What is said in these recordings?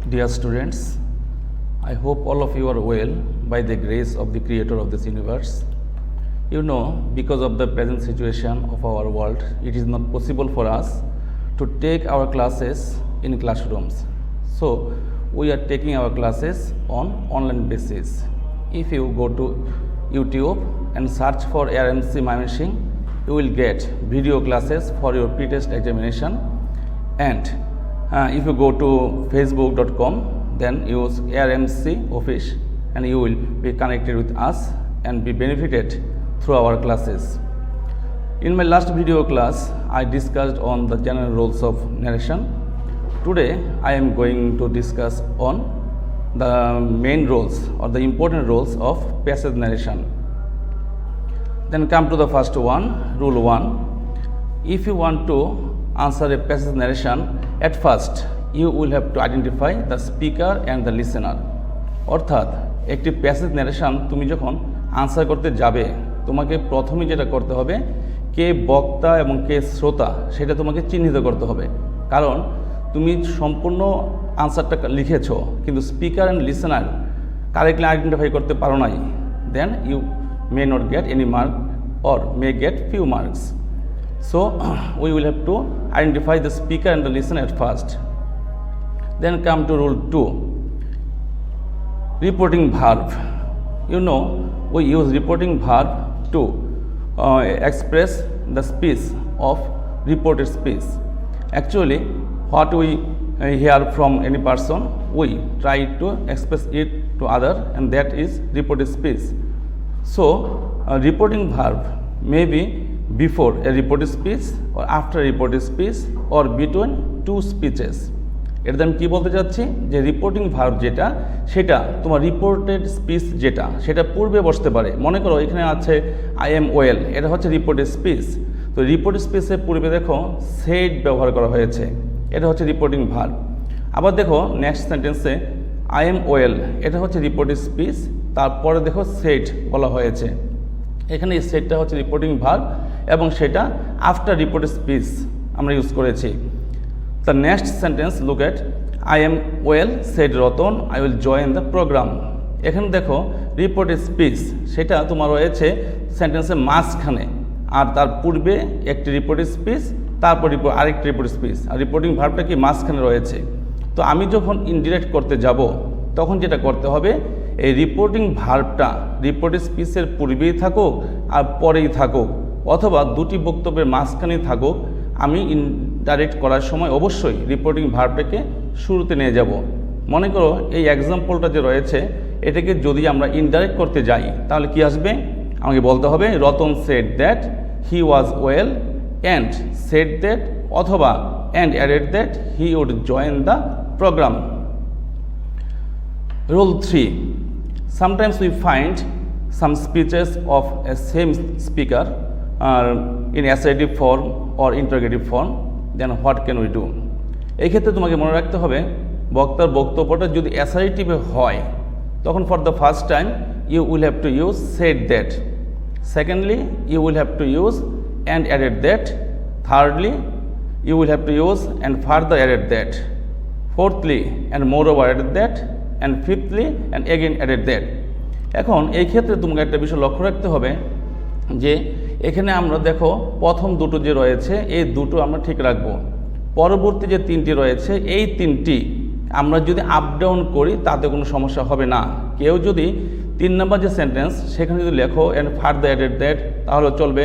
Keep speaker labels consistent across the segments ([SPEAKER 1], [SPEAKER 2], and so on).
[SPEAKER 1] Dear students, I hope all of you are well by the grace of the creator of this universe. You know, because of the present situation of our world, it is not possible for us to take our classes in classrooms. So, we are taking our classes on online basis. If you go to YouTube and search for RMC Mymensingh, you will get video classes for your pre-test examination. And if you go to facebook.com, then use RMC Office and you will be connected with us and be benefited through our classes. In my last video class, I discussed on the general rules of narration. Today, I am going to discuss on the main rules or the important rules of passage narration. Then come to the first one, rule 1. If you want to answer a passage narration, at first you will have to identify the speaker and the listener. অর্থাৎ একটি passage narration তুমি যখন answer করতে যাবে, তোমাকে প্রথমে যেটা করতে হবে, কে বক্তা এবং কে শ্রোতা সেটা তোমাকে চিহ্নিত করতে হবে। কারণ তুমি সম্পূর্ণ আনসারটা লিখেছো কিন্তু speaker and listener correctly identify করতে পারো নাই, then you may not get any mark or may get few marks. So we will have to identify the speaker and the listener at first. Then come to rule 2, reporting verb. You know, we use reporting verb to express the speech of reported speech. Actually, what we hear from any person, we try to express it to other, and that is reported speech. So, a reporting verb may be before a reported speech or after a reported speech or between two speeches. এর আমি কি বলতে চাচ্ছি যে reporting verb যেটা সেটা তোমার reported speech যেটা সেটা পূর্বে বসতে পারে। মনে করো এখানে আছে আই এম ওয়েল, এটা হচ্ছে রিপোর্টেড স্পিচ। তো রিপোর্টেড স্পিচের পূর্বে দেখো সেড ব্যবহার করা হয়েছে, এটা হচ্ছে রিপোর্টিং ভার্ব। আবার দেখো নেক্সট সেন্টেন্সে আই এম ওয়েল, এটা হচ্ছে রিপোর্টেড স্পিচ, তারপরে দেখো সেড বলা হয়েছে। এখানে এই সেটটা হচ্ছে রিপোর্টিং ভার্ব এবং সেটা আফটার রিপোর্টেড স্পিচ আমরা ইউজ করেছি। The next sentence look at I am well said Ratan I will join the programme. এখানে দেখো রিপোর্টেড স্পিচ সেটা তোমার রয়েছে সেন্টেন্সের মাঝখানে, আর তার পূর্বে একটি রিপোর্টেড স্পিচ, তারপর আরেকটি রিপোর্টেড স্পিচ, আর রিপোর্টিং ভার্বটা কি মাঝখানে রয়েছে। তো আমি যখন ইনডিরেক্ট করতে যাব তখন যেটা করতে হবে, এই রিপোর্টিং ভার্বটা রিপোর্টেড স্পিচের পূর্বেই থাকুক আর পরেই থাকুক অথবা দুটি বক্তব্যের মাঝখানেই থাকুক, আমি ইনডাইরেক্ট করার সময় অবশ্যই রিপোর্টিং ভার্বটাকে শুরুতে নিয়ে যাব। মনে করো এই এক্সাম্পলটা যে রয়েছে এটাকে যদি আমরা ইনডাইরেক্ট করতে যাই তাহলে কি আসবে, আমাকে বলতে হবে Ratan said that he was well and said that অথবা and added that he would join the programme. Rule 3. Sometimes we find some speeches of a same speaker in assertive form or interrogative form. Then what can we do? এই ক্ষেত্রে তোমাকে মনে রাখতে হবে বক্তার বক্তব্যটা যদি অ্যাসার্টিভে হয় তখন for the first time you will have to use said that, secondly you will have to use and added that, thirdly you will have to use and further added that, fourthly and moreover added that, and fifthly and again added that. এখন এই ক্ষেত্রে তোমাকে একটা বিষয় লক্ষ্য রাখতে হবে যে এখানে আমরা দেখো প্রথম দুটো যে রয়েছে এই দুটো আমরা ঠিক রাখবো, পরবর্তী যে তিনটি রয়েছে এই তিনটি আমরা যদি আপ ডাউন করি তাতে কোনো সমস্যা হবে না। কেউ যদি 3 নম্বর যে সেন্টেন্স সেখানে যদি লেখো অ্যান্ড ফার্দার অ্যাডেড দ্যাট তাহলেও চলবে,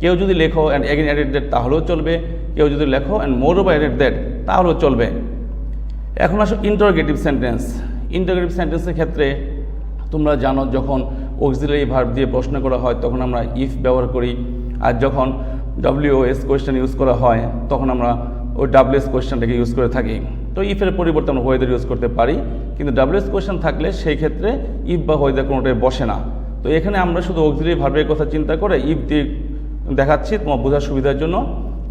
[SPEAKER 1] কেউ যদি লেখো অ্যান্ড এগেন অ্যাডেড দ্যাট তাহলেও চলবে, কেউ যদি লেখো and moreover added that তাহলেও চলবে। এখন আসো ইন্টারোগেটিভ সেন্টেন্স। ইন্টারোগেটিভ সেন্টেন্সের ক্ষেত্রে তোমরা জানো যখন অক্সিলারি ভার্ব দিয়ে প্রশ্ন করা হয় তখন আমরা ইফ ব্যবহার করি, আর যখন ডব্লিউএস কোয়েশ্চেন ইউজ করা হয় তখন আমরা ওই ডাব্লিউএস কোয়েশ্চেনটাকে ইউজ করে থাকি। তো ইফের পরিবর্তে আমরা হোয়েদার ইউজ করতে পারি, কিন্তু ডাব্লিউএস কোয়েশ্চেন থাকলে সেই ক্ষেত্রে ইফ বা হোয়েদার কোনোটাই বসে না। তো এখানে আমরা শুধু অক্সিলারি ভার্বের কথা চিন্তা করে ইফ দিয়ে দেখাচ্ছি তোমার বোঝার সুবিধার জন্য।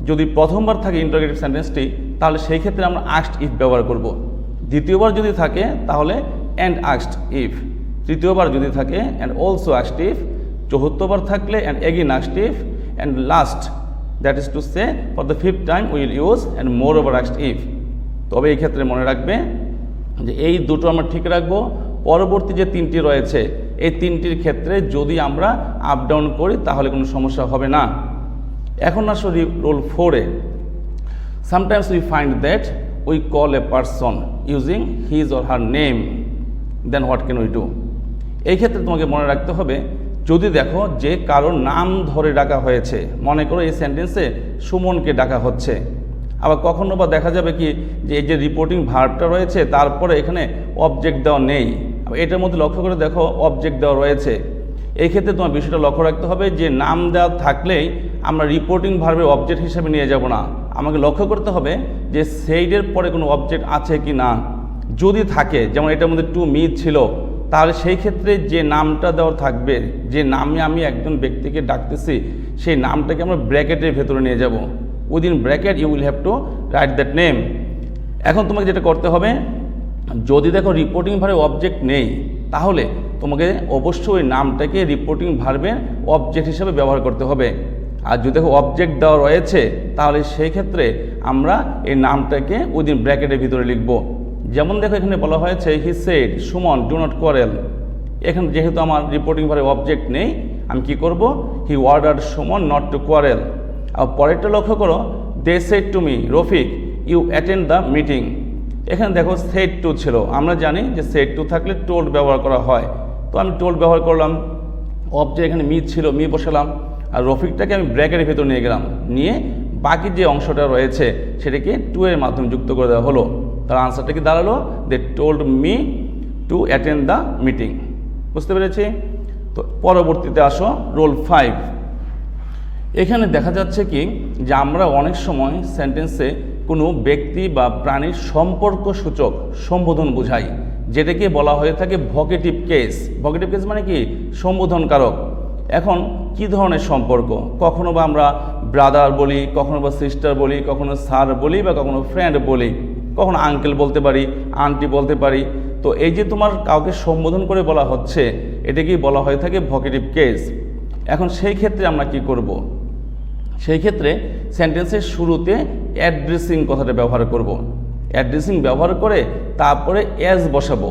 [SPEAKER 1] যদি প্রথমবার থাকে ইন্টারোগেটিভ সেন্টেন্সটি তাহলে সেই ক্ষেত্রে আমরা আস্কড ইফ ব্যবহার করব। দ্বিতীয়বার যদি থাকে তাহলে অ্যান্ড আস্কড ইফ, তৃতীয়বার যদি থাকে অ্যান্ড অলসো আস্কড ইফ, চতুর্থবার থাকলে and again asked if, and last that is to say for the fifth time will use and more over asked if. তবে এই ক্ষেত্রে মনে রাখবে যে এই দুটো আমরা ঠিক রাখবো। পরবর্তী যে তিনটি রয়েছে এই তিনটির ক্ষেত্রে যদি আমরা আপ ডাউন করি তাহলে কোনো সমস্যা হবে না। এখন আসলে role 4-এ sometimes we find that we call a person using his or her name, then what can we do? এই ক্ষেত্রে তোমাকে মনে রাখতে হবে, যদি দেখো যে কারোর নাম ধরে ডাকা হয়েছে, মনে করো এই সেন্টেন্সে সুমনকে ডাকা হচ্ছে, আবার কখনো বা দেখা যাবে কি যে এই যে রিপোর্টিং ভার্বটা রয়েছে তারপরে এখানে অবজেক্ট দেওয়া নেই, এটার মধ্যে লক্ষ্য করে দেখো অবজেক্ট দেওয়া রয়েছে। এই ক্ষেত্রে তোমার বিষয়টা লক্ষ্য রাখতে হবে যে নাম দেওয়া থাকলেই আমরা রিপোর্টিং ভার্বের অবজেক্ট হিসেবে নিয়ে যাব না, আমাকে লক্ষ্য করতে হবে যে সেইডের পরে কোনো অবজেক্ট আছে কি না। যদি থাকে, যেমন এটার মধ্যে টু মি ছিল, তাহলে সেই ক্ষেত্রে যে নামটা দেওয়া থাকবে, যে নামে আমি একজন ব্যক্তিকে ডাকতেছি, সেই নামটাকে আমরা ব্র্যাকেটের ভেতরে নিয়ে যাব। Within bracket you will have to write that name. এখন তোমাকে যেটা করতে হবে, যদি দেখো রিপোর্টিং ভার্বে অবজেক্ট নেই তাহলে তোমাকে অবশ্যই নামটাকে রিপোর্টিং ভার্বের অবজেক্ট হিসেবে ব্যবহার করতে হবে। আর যদি দেখো অবজেক্ট দেওয়া রয়েছে তাহলে সেই ক্ষেত্রে আমরা এই নামটাকে উইদিন ব্র্যাকেটের ভিতরে লিখব। যেমন দেখো এখানে বলা হয়েছে he shed Suman do not quarrel. এখানে যেহেতু আমার রিপোর্টিং ভার্বে অবজেক্ট নেই, আমি কি করব, he ordered Suman not to quarrel. আর পরেরটা লক্ষ্য করো, they said to me Rafiq you attend the meeting. এখানে দেখো সেড টু ছিল, আমরা জানি যে সেড টু থাকলে টোল্ড ব্যবহার করা হয়, তো আমি টোল্ড ব্যবহার করলাম। অবজেক্ট এখানে মি ছিল, মি বসালাম, আর রফিকটাকে আমি ব্র্যাকেটের ভেতর নিয়ে গেলাম, নিয়ে বাকি যে অংশটা রয়েছে সেটাকে টু এর মাধ্যমে যুক্ত করে দেওয়া হলো। তার আনসারটা কি দাঁড়ালো, they told me to attend the meeting. বুঝতে পেরেছি? তো পরবর্তীতে আসো রোল 5। এখানে দেখা যাচ্ছে কি যে আমরা অনেক সময় সেন্টেন্সে কোনো ব্যক্তি বা প্রাণীর সম্পর্ক সূচক সম্বোধন বোঝাই, যেটাকে বলা হয়ে থাকে ভোকেটিভ কেস। ভোকেটিভ কেস মানে কি, সম্বোধনকারক। এখন কি ধরনের সম্পর্ক, কখনো বা আমরা ব্রাদার বলি, কখনো বা সিস্টার বলি, কখনো স্যার বলি, বা কখনো ফ্রেন্ড বলি, কখনো আঙ্কেল বলতে পারি, আন্টি বলতে পারি। তো এই যে তোমার কাউকে সম্বোধন করে বলা হচ্ছে, এটাকেই বলা হয়ে থাকে ভোকেটিভ কেস। এখন সেই ক্ষেত্রে আমরা কি করব, সেই ক্ষেত্রে সেন্টেন্সের শুরুতে অ্যাড্রেসিং কথাটা ব্যবহার করব। অ্যাড্রেসিং ব্যবহার করে তারপরে অ্যাজ বসাবো।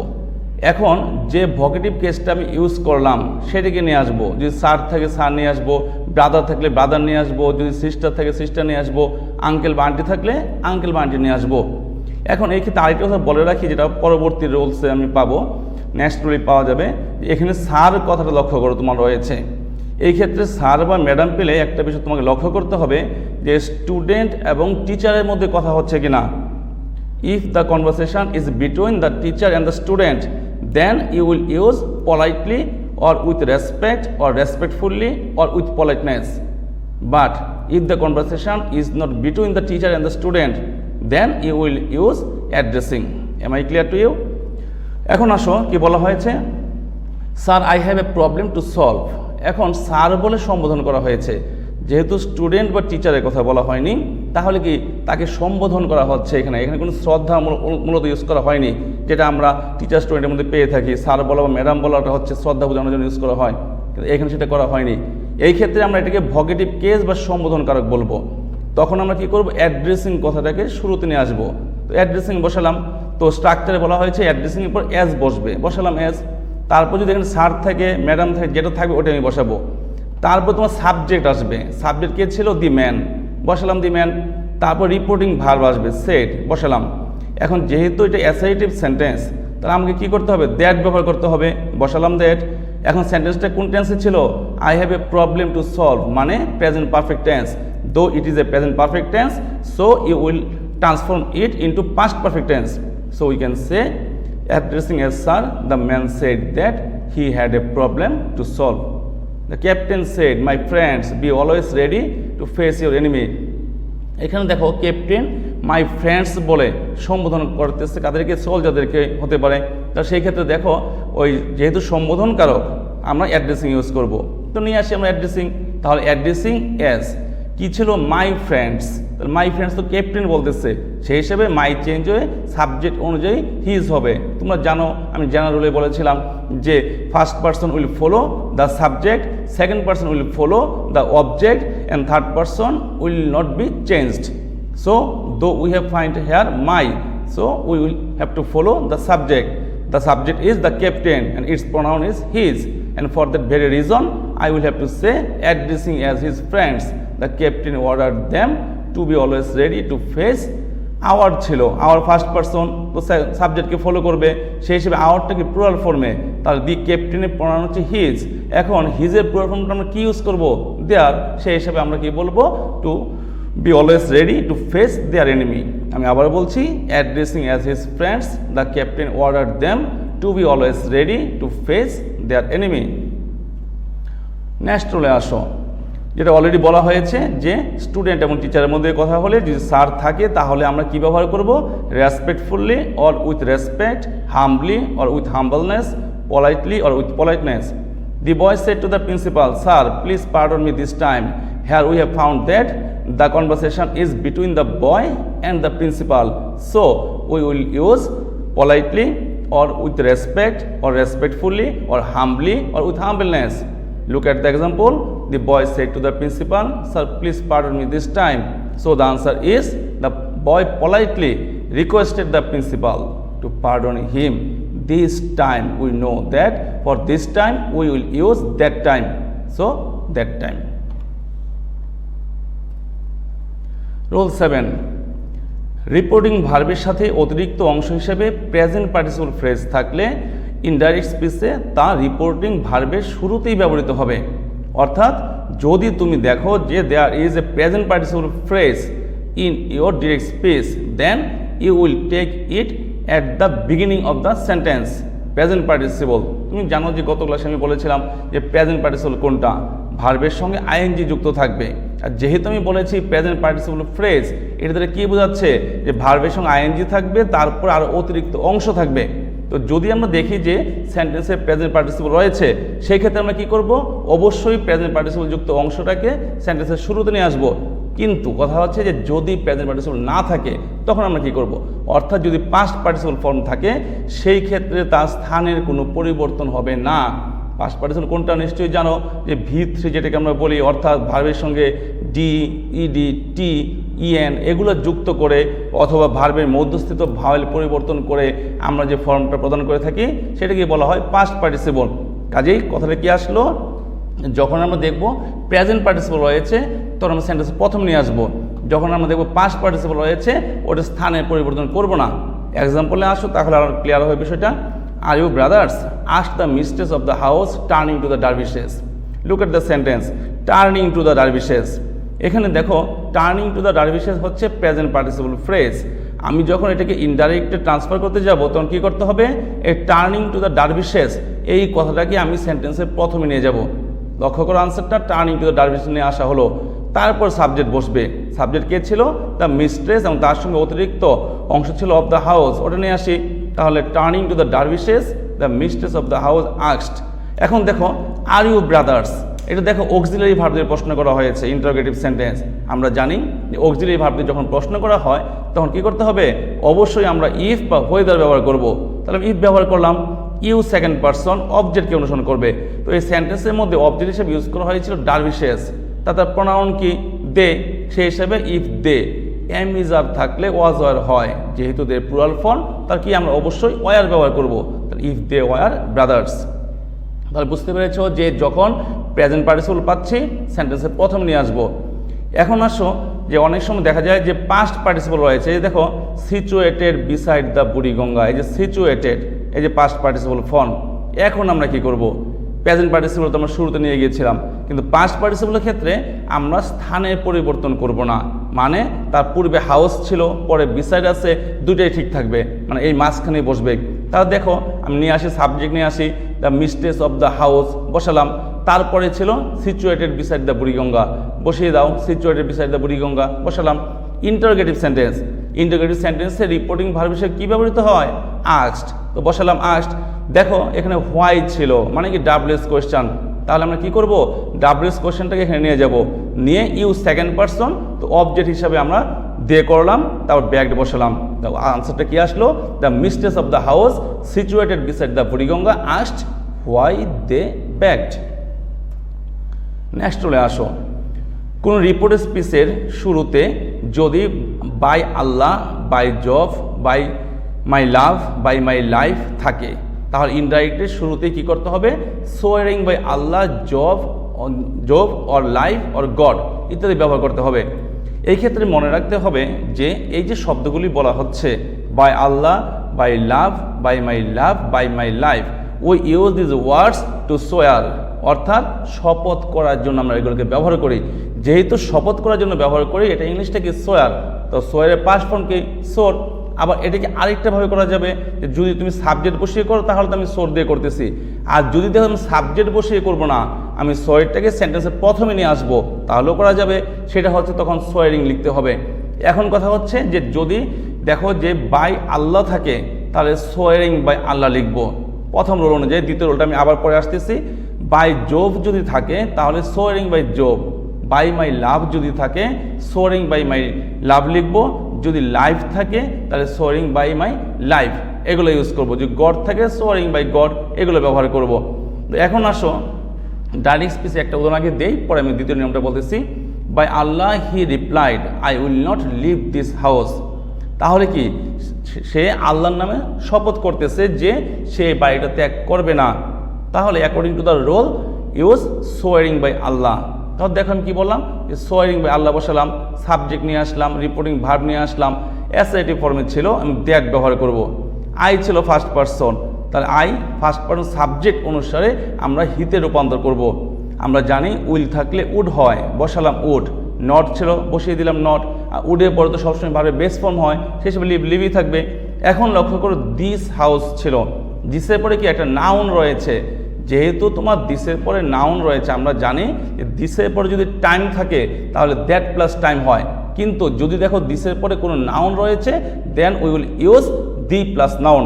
[SPEAKER 1] এখন যে ভোকেটিভ কেসটা আমি ইউজ করলাম সেটাকে নিয়ে আসবো। যদি স্যার থাকে স্যার নিয়ে আসবো, ব্রাদার থাকলে ব্রাদার নিয়ে আসবো, যদি সিস্টার থাকে সিস্টার নিয়ে আসবো, আঙ্কেল বা আন্টি থাকলে আঙ্কেল বা আন্টি নিয়ে আসবো। এখন এই ক্ষেত্রে আরেকটা কথা বলে রাখি, যেটা পরবর্তী রোলসে আমি পাবো, ন্যাশনালি পাওয়া যাবে। এখানে স্যার কথাটা লক্ষ্য করো তোমার রয়েছে। এই ক্ষেত্রে স্যার বা ম্যাডাম পেলে একটা বিষয় তোমাকে লক্ষ্য করতে হবে যে স্টুডেন্ট এবং টিচারের মধ্যে কথা হচ্ছে কি না। If the conversation is between the teacher and the student, then you will use politely or with respect or respectfully or with politeness. But if the conversation is not between the teacher and the student, then you will use addressing. Am I clear to you? এখন আসো কি বলা হয়েছে, sir I have a problem to solve. এখন sir বলে সম্বোধন করা হয়েছে, যেহেতু স্টুডেন্ট বা টিচারের কথা বলা হয়নি, তাহলে কি তাকে সম্বোধন করা হচ্ছে। এখানে কোনো শ্রদ্ধা মূলত ইউজ করা হয়নি, যেটা আমরা টিচার স্টুডেন্টের মধ্যে পেয়ে থাকি। স্যার বলা বা ম্যাডাম বলাটা হচ্ছে শ্রদ্ধা বোঝানোর জন্য ইউজ করা হয়, কিন্তু এখানে সেটা করা হয়নি। এই ক্ষেত্রে আমরা এটাকে ভোকেটিভ কেস বা সম্বোধনকারক বলবো। তখন আমরা কি করব, অ্যাড্রেসিং কথাটাকে শুরুতে নিয়ে আসবো। তো অ্যাড্রেসিং বসালাম, তো স্ট্রাকচারে বলা হয়েছে অ্যাড্রেসিংয়ের পর অ্যাজ বসবে, বসালাম অ্যাজ। তারপর যদি এখানে স্যার থাকে ম্যাডাম থাকে, যেটা থাকবে ওটা আমি বসাবো। তারপর তোমার সাবজেক্ট আসবে, সাবজেক্ট কে ছিল, দি ম্যান, বসালাম দি ম্যান। তারপর রিপোর্টিং ভার্ব আসবে, সেড, বসালাম। এখন যেহেতু এটা অ্যাসার্টিভ সেন্টেন্স, তাহলে আমাকে কী করতে হবে, দ্যাট ব্যবহার করতে হবে, বসালাম দ্যাট। এখন সেন্টেন্সটা কোন টেন্সে ছিল, I have a problem to solve, মানে present perfect tense. Though it is a present perfect tense, so you will transform it into past perfect tense. So we can say addressing as sir, the man said that he had a problem to solve. The captain said, my friends, be always ready to face your enemy. এখানে দেখো captain my friends বলে সম্বোধন করতেছে কাদেরকে, সোলজারদেরকে হতে পারে। তা সেই ক্ষেত্রে দেখো ওই যেহেতু সম্বোধনকারক আমরা অ্যাড্রেসিং ইউজ করব। তো নিয়ে আসি আমরা অ্যাড্রেসিং, তাহলে অ্যাড্রেসিং অ্যাজ কি ছিল, মাই ফ্রেন্ডস। তাহলে মাই ফ্রেন্ডস তো ক্যাপ্টেন বলতেছে, সেই হিসেবে মাই চেঞ্জ হয়ে সাবজেক্ট অনুযায়ী হিজ হবে। তোমরা জানো আমি জেনারেলে বলেছিলাম যে first person will follow the subject, second person will follow the object, and third person will not be changed. So though we have find here my, So we will have to follow the subject. The subject is the captain and its pronoun is his, and for that very reason I will have to say addressing as his friends, the captain ordered them to be always ready to face our ছিল, our first person, তো সাবজেক্টকে follow করবে, সেই হিসেবে আওয়ারটাকে plural ফর্মে, তার দি ক্যাপ্টেনের pronoun হচ্ছে হিজ। এখন হিজের প্লুরাল ফর্মটা আমরা কি ইউজ করব? দেয়ার, সেই হিসেবে আমরা কি বলবো? To be always ready to face their enemy. আমি আবার বলছি, addressing as his friends the captain order them to be always ready to face their enemy. Next চলে আসো, যেটা অলরেডি বলা হয়েছে যে স্টুডেন্ট এবং টিচারের মধ্যে কথা হলে যদি স্যার থাকে তাহলে আমরা কি ব্যবহার করব? Respectfully or with respect, Hanbali or with humbleness, politely or with politeness. The boy said to the principal, "Sir, please pardon me this time. Here we have found that the conversation is between the boy and the principal. So we will use politely or with respect or respectfully or humbly or with humbleness." Look at the example. The boy said to the principal, "Sir, please pardon me this time." So the answer is the boy politely requested the principal to pardon him. This time we know that for this time we will use that time. So that time. Rule 7. Reporting ভার্বের সাথে অতিরিক্ত অংশ হিসেবে present participle phrase থাকলে indirect স্পিচে তা reporting ভার্বের শুরুতেই ব্যবহৃত হবে। অর্থাৎ যদি তুমি দেখো যে there is a present participle phrase in your direct speech, then you will take it at the beginning of the sentence. Present participle, তুমি জানো যে গত ক্লাসে আমি বলেছিলাম যে প্রেজেন্ট পার্টিসিপল কোনটা? ভার্বের সঙ্গে আইএনজি যুক্ত থাকবে। আর যেহেতু আমি বলেছি প্রেজেন্ট পার্টিসিপল ফ্রেজ, এটা দ্বারা কী বোঝাচ্ছে? যে ভার্বের সঙ্গে আইএনজি থাকবে, তারপর আরও অতিরিক্ত অংশ থাকবে। তো যদি আমরা দেখি যে সেন্টেন্সে প্রেজেন্ট পার্টিসিপল রয়েছে, সেই ক্ষেত্রে আমরা কী করব? অবশ্যই প্রেজেন্ট পার্টিসিপল যুক্ত অংশটাকে সেন্টেন্সের শুরুতে নিয়ে আসবো। কিন্তু কথা হচ্ছে যে যদি প্রেজেন্ট পার্টিসিপল না থাকে তখন আমরা কি করব? অর্থাৎ যদি পাস্ট পার্টিসিপল ফর্ম থাকে সেই ক্ষেত্রে তার স্থানের কোনো পরিবর্তন হবে না। পাস্ট পার্টিসিপল কোনটা নিশ্চয়ই জানো, যে V3 যেটাকে আমরা বলি, অর্থাৎ ভার্বের সঙ্গে ডি, ইডি, টি, ইএন এগুলো যুক্ত করে অথবা ভার্বের মধ্যস্থিত ভাওয়েল পরিবর্তন করে আমরা যে ফর্মটা প্রদান করে থাকি সেটাকে বলা হয় পাস্ট পার্টিসিপল। কাজেই কথাটা কি আসলো? যখন আমরা দেখব প্রেজেন্ট পার্টিসিপল রয়েছে তখন আমরা সেন্টেন্স প্রথম নিয়ে আসবো। যখন আমরা দেখব পাস্ট পার্টিসিপল রয়েছে ওটা স্থানে পরিবর্তন করব না। এক্সাম্পলে আসো, তাহলে আরও ক্লিয়ার হবে বিষয়টা। Are you brothers? Asked the mistress of the house, turning to the dervishes. Look at the sentence, turning to the dervishes. এখানে দেখো টার্নিং টু দ্য ডারভিশেস হচ্ছে প্রেজেন্ট পার্টিসিপল ফ্রেজ। আমি যখন এটাকে ইনডাইরেক্টে ট্রান্সফার করতে যাব তখন কী করতে হবে? এই টার্নিং টু দ্য ডারভিশেস এই কথাটাকে আমি সেন্টেন্সের প্রথমে নিয়ে যাব। লক্ষ্য করো আনসারটা, টার্নিং টু দ্য ডারভিশেস নিয়ে আসা হলো। তারপর সাবজেক্ট বসবে। সাবজেক্ট কে ছিল? দ্য মিস্ট্রেস, এবং তার সঙ্গে অতিরিক্ত অংশ ছিল অফ দ্য হাউস, ওটা নিয়ে আসি। তাহলে turning to the dervishes, the mistress of the house asked. এখন দেখো আর ইউ ব্রাদার্স, এটা দেখো অক্সিলারি ভার্ব দিয়ে প্রশ্ন করা হয়েছে, ইন্টারোগেটিভ সেন্টেন্স। আমরা জানি যে অক্সিলারি ভার্ব দিয়ে যখন প্রশ্ন করা হয় তখন কি করতে হবে? অবশ্যই আমরা ইফ বা হোয়েদার ব্যবহার করব। তাহলে ইফ ব্যবহার করলাম, ইউ সেকেন্ড পারসন অবজেক্টকে অনুসরণ করবে। তো এই সেন্টেন্সের মধ্যে অবজেক্ট হিসেবে ইউজ করা হয়েছিল ডারভিশেস, তার প্রনাউন কি? দে। সেই হিসাবে ইফ দে, এম ইজ আর থাকলে ওয়াজ ওয়ার হয়, যেহেতু দে প্লুরাল ফর্ম তার কি আমরা অবশ্যই ওয়ার ব্যবহার করব। তাহলে ইফ দে ওয়ার ব্রাদার্স। তাহলে বুঝতে পেরেছ যে যখন প্রেজেন্ট পার্টিসিপল পাচ্ছি সেন্টেন্সের প্রথম নিয়ে আসবো। এখন আসো যে অনেক সময় দেখা যায় যে পাস্ট পার্টিসিপল রয়েছে, এই দেখো সিচুয়েটেড বিসাইড দ্য বুড়িগঙ্গা, এই যে সিচুয়েটেড, এই যে পাস্ট পার্টিসিপল ফর্ম। এখন আমরা কি করব? প্রেজেন্ট পার্টিসিপল তো আমরা শুরুতে নিয়ে গিয়েছিলাম, কিন্তু পাস্ট পার্টিসিপলের ক্ষেত্রে আমরা স্থানে পরিবর্তন করব না। মানে তার পূর্বে হাউস ছিল, পরে বিসাইড আছে, দুটোই ঠিক থাকবে, মানে এই মাঝখানে বসবে। তাহলে দেখো আমি নিয়ে আসি, সাবজেক্ট নিয়ে আসি, the mistress of the house বসালাম। তারপরে ছিল সিচুয়েটেড বিসাইড দ্য বুড়িগঙ্গা, বসিয়ে দাও সিচুয়েটেড বিসাইড দ্য বুড়িগঙ্গা বসালাম। ইন্টারোগেটিভ সেন্টেন্স, ইন্টারোগেটিভ সেন্টেন্সে রিপোর্টিং ভার্ব হিসেবে কী ব্যবহৃত হয়? আস্কড। তো বসালাম আস্কড। দেখো এখানে হোয়াই ছিল, মানে কি ডাব্লিউএস কোয়েশ্চান। তাহলে আমরা কি করব? ডাব্লিউএস কোয়েশ্চানটাকে এখানে নিয়ে যাব, নিয়ে ইউ সেকেন্ড পারসন, তো অবজেক্ট হিসাবে আমরা দে করলাম, তারপর ব্যাগড বসালাম। তো আনসারটা কি আসলো? The mistress of the house situated beside the Buriganga asked why they begged. Next চলে আসো, কোনো রিপোর্ট স্পিচের শুরুতে যদি by Allah, by job by my love, by my life থাকে, তাহলে ইনডাইরেক্টলি শুরুতেই কী করতে হবে? Swearing by Allah, job or life or God ইত্যাদি ব্যবহার করতে হবে। এই ক্ষেত্রে মনে রাখতে হবে যে এই যে শব্দগুলি বলা হচ্ছে by Allah, by love, by my love, by my life, we use this words to swear, অর্থাৎ শপথ করার জন্য আমরা এগুলোকে ব্যবহার করি। যেহেতু শপথ করার জন্য ব্যবহার করি, এটা ইংলিশটা কি? সোয়ার। তো সোয়ারের পাস্ট ফর্ম কি? সোর। আবার এটাকে আরেকটাভাবে করা যাবে যে যদি তুমি সাবজেক্ট বসিয়ে করো তাহলে তো আমি সোর দিয়ে করতেছি, আর যদি দেখো আমি সাবজেক্ট বসিয়ে করবো না, আমি সোয়ারটাকে সেন্টেন্সের প্রথমে নিয়ে আসবো, তাহলেও করা যাবে। সেটা হচ্ছে তখন সোয়ারিং লিখতে হবে। এখন কথা হচ্ছে যে যদি দেখো যে বাই আল্লাহ থাকে তাহলে সোয়ারিং বাই আল্লাহ লিখবো প্রথম রোল অনুযায়ী। দ্বিতীয় রোলটা আমি আবার পরে আসতেছি। বাই জব যদি থাকে তাহলে swearing by job. By my love যদি থাকে সোয়ারিং বাই মাই লাভ লিখবো। যদি লাইফ থাকে তাহলে সোয়ারিং বাই মাই লাইফ, এগুলো ইউজ করবো। যদি গড থাকে সোয়ারিং বাই গড, এগুলো ব্যবহার করব। তো এখন আসো ডাইরেক্ট স্পিচে একটা উদাহরণ আগে দেই, পরে আমি দ্বিতীয় নিয়মটা বলতেছি। By Allah he replied I will not leave this house. তাহলে কি সে আল্লাহর নামে শপথ করতেছে যে সে বাড়িটা ত্যাগ করবে না। তাহলে according to the rule use swearing by Allah. তাহলে দেখো আমি কী বললাম, যে সোয়ারিং বাই আল্লাহ বসালাম, সাবজেক্ট নিয়ে আসলাম, রিপোর্টিং ভার্ব নিয়ে আসলাম, অ্যাসার্টিভ ফর্মে ছিল, আমি দ্যাট ব্যবহার করব। আই ছিল ফার্স্ট পারসন, তাহলে আই ফার্স্ট পারসন সাবজেক্ট অনুসারে আমরা হিতে রূপান্তর করব। আমরা জানি উইল থাকলে উড হয়, বসালাম উড। নট ছিল, বসিয়ে দিলাম নট। আর উডের পরে তো সবসময় ভার্বের বেস ফর্ম হয়, সেই হিসেবে লিভই থাকবে। এখন লক্ষ্য করো দিস হাউস ছিল, দিসের পরে কি একটা নাউন রয়েছে। যেহেতু তোমার দিসের পরে নাউন রয়েছে, আমরা জানি যে দিসের পরে যদি টাইম থাকে তাহলে দ্যাট প্লাস টাইম হয়, কিন্তু যদি দেখো দিসের পরে কোনো নাউন রয়েছে then we will use the plus noun.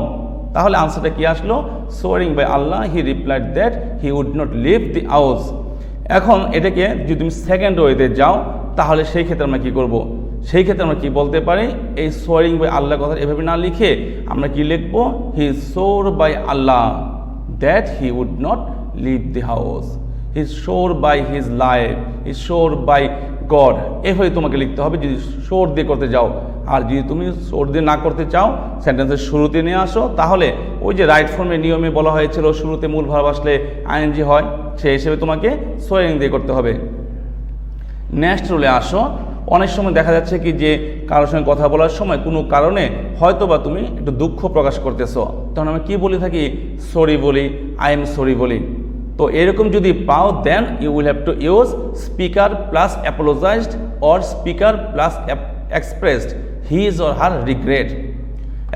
[SPEAKER 1] তাহলে আনসারটা কি আসলো? Swearing by Allah he replied that he would not leave the house. এখন এটাকে যদি তুমি সেকেন্ড ওয়েতে যাও তাহলে সেই ক্ষেত্রে আমরা কী করব? সেই ক্ষেত্রে আমরা কি বলতে পারি? এই সোয়ারিং বাই আল্লাহ কথা এভাবে না লিখে আমরা কি লিখবো? He swore by Allah that he would not leave the house. He swore by his life. He swore by God. এভাবে তোমাকে লিখতে হবে যদি সোর দিয়ে করতে যাও। আর যদি তুমি সোর দিয়ে না করতে চাও, সেন্টেন্সের শুরুতে নিয়ে আসো, তাহলে ওই যে রাইট ফর্মের নিয়মে বলা হয়েছিল শুরুতে মূল ভার্ব আসলে আইএনজি হয়, সেই হিসেবে তোমাকে সোয়ারিং দিয়ে করতে হবে। নেক্সট রুলে আসো। অনেক সময় দেখা যাচ্ছে কি যে কারোর সঙ্গে কথা বলার সময় কোনো কারণে হয়তো বা তুমি একটু দুঃখ প্রকাশ করতেছো, তখন আমরা কি বলে থাকি? সরি বলি, আই এম সরি বলি। তো এরকম যদি পাও then you will have to use speaker plus apologized or speaker plus expressed his or her regret.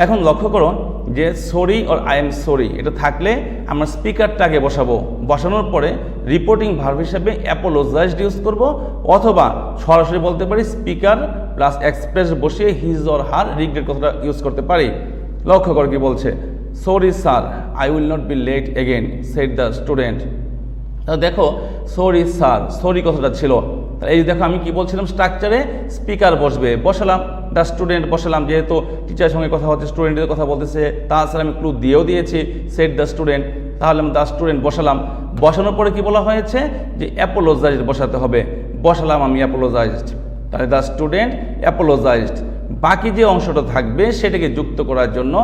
[SPEAKER 1] এখন লক্ষ্য করো যে sorry or I am sorry এটা থাকলে আমরা স্পিকারটাকে বসাবো, বসানোর পরে রিপোর্টিং ভার্ব হিসেবে অ্যাপোলোজাইজড ইউজ করব, অথবা সরাসরি বলতে পারি স্পিকার প্লাস এক্সপ্রেস বসিয়ে হিজ অর হার রিগ্রেট কথাটা ইউজ করতে পারি। লক্ষ্য করো কি বলছে, sorry sir I will not be late again said the student. দেখো সরি স্যার, সরি কথাটা ছিল, এই দেখো আমি কি বলছিলাম স্ট্রাকচারে স্পিকার বসবে, বসালাম দ্য স্টুডেন্ট বসালাম, যেহেতু টিচারের সঙ্গে কথা হচ্ছে স্টুডেন্টের কথা বলতেছে, তাছাড়া আমি ক্লু দিয়েও দিয়েছি সেড দ্য স্টুডেন্ট, তাহলে আমি দ্য স্টুডেন্ট বসালাম। বসানোর পরে কি বলা হয়েছে যে অ্যাপোলোজাইজড বসাতে হবে, বসালাম আমি অ্যাপোলোজাইজড, তাহলে দ্য স্টুডেন্ট অ্যাপোলোজাইজড। বাকি যে অংশটা থাকবে সেটাকে যুক্ত করার জন্য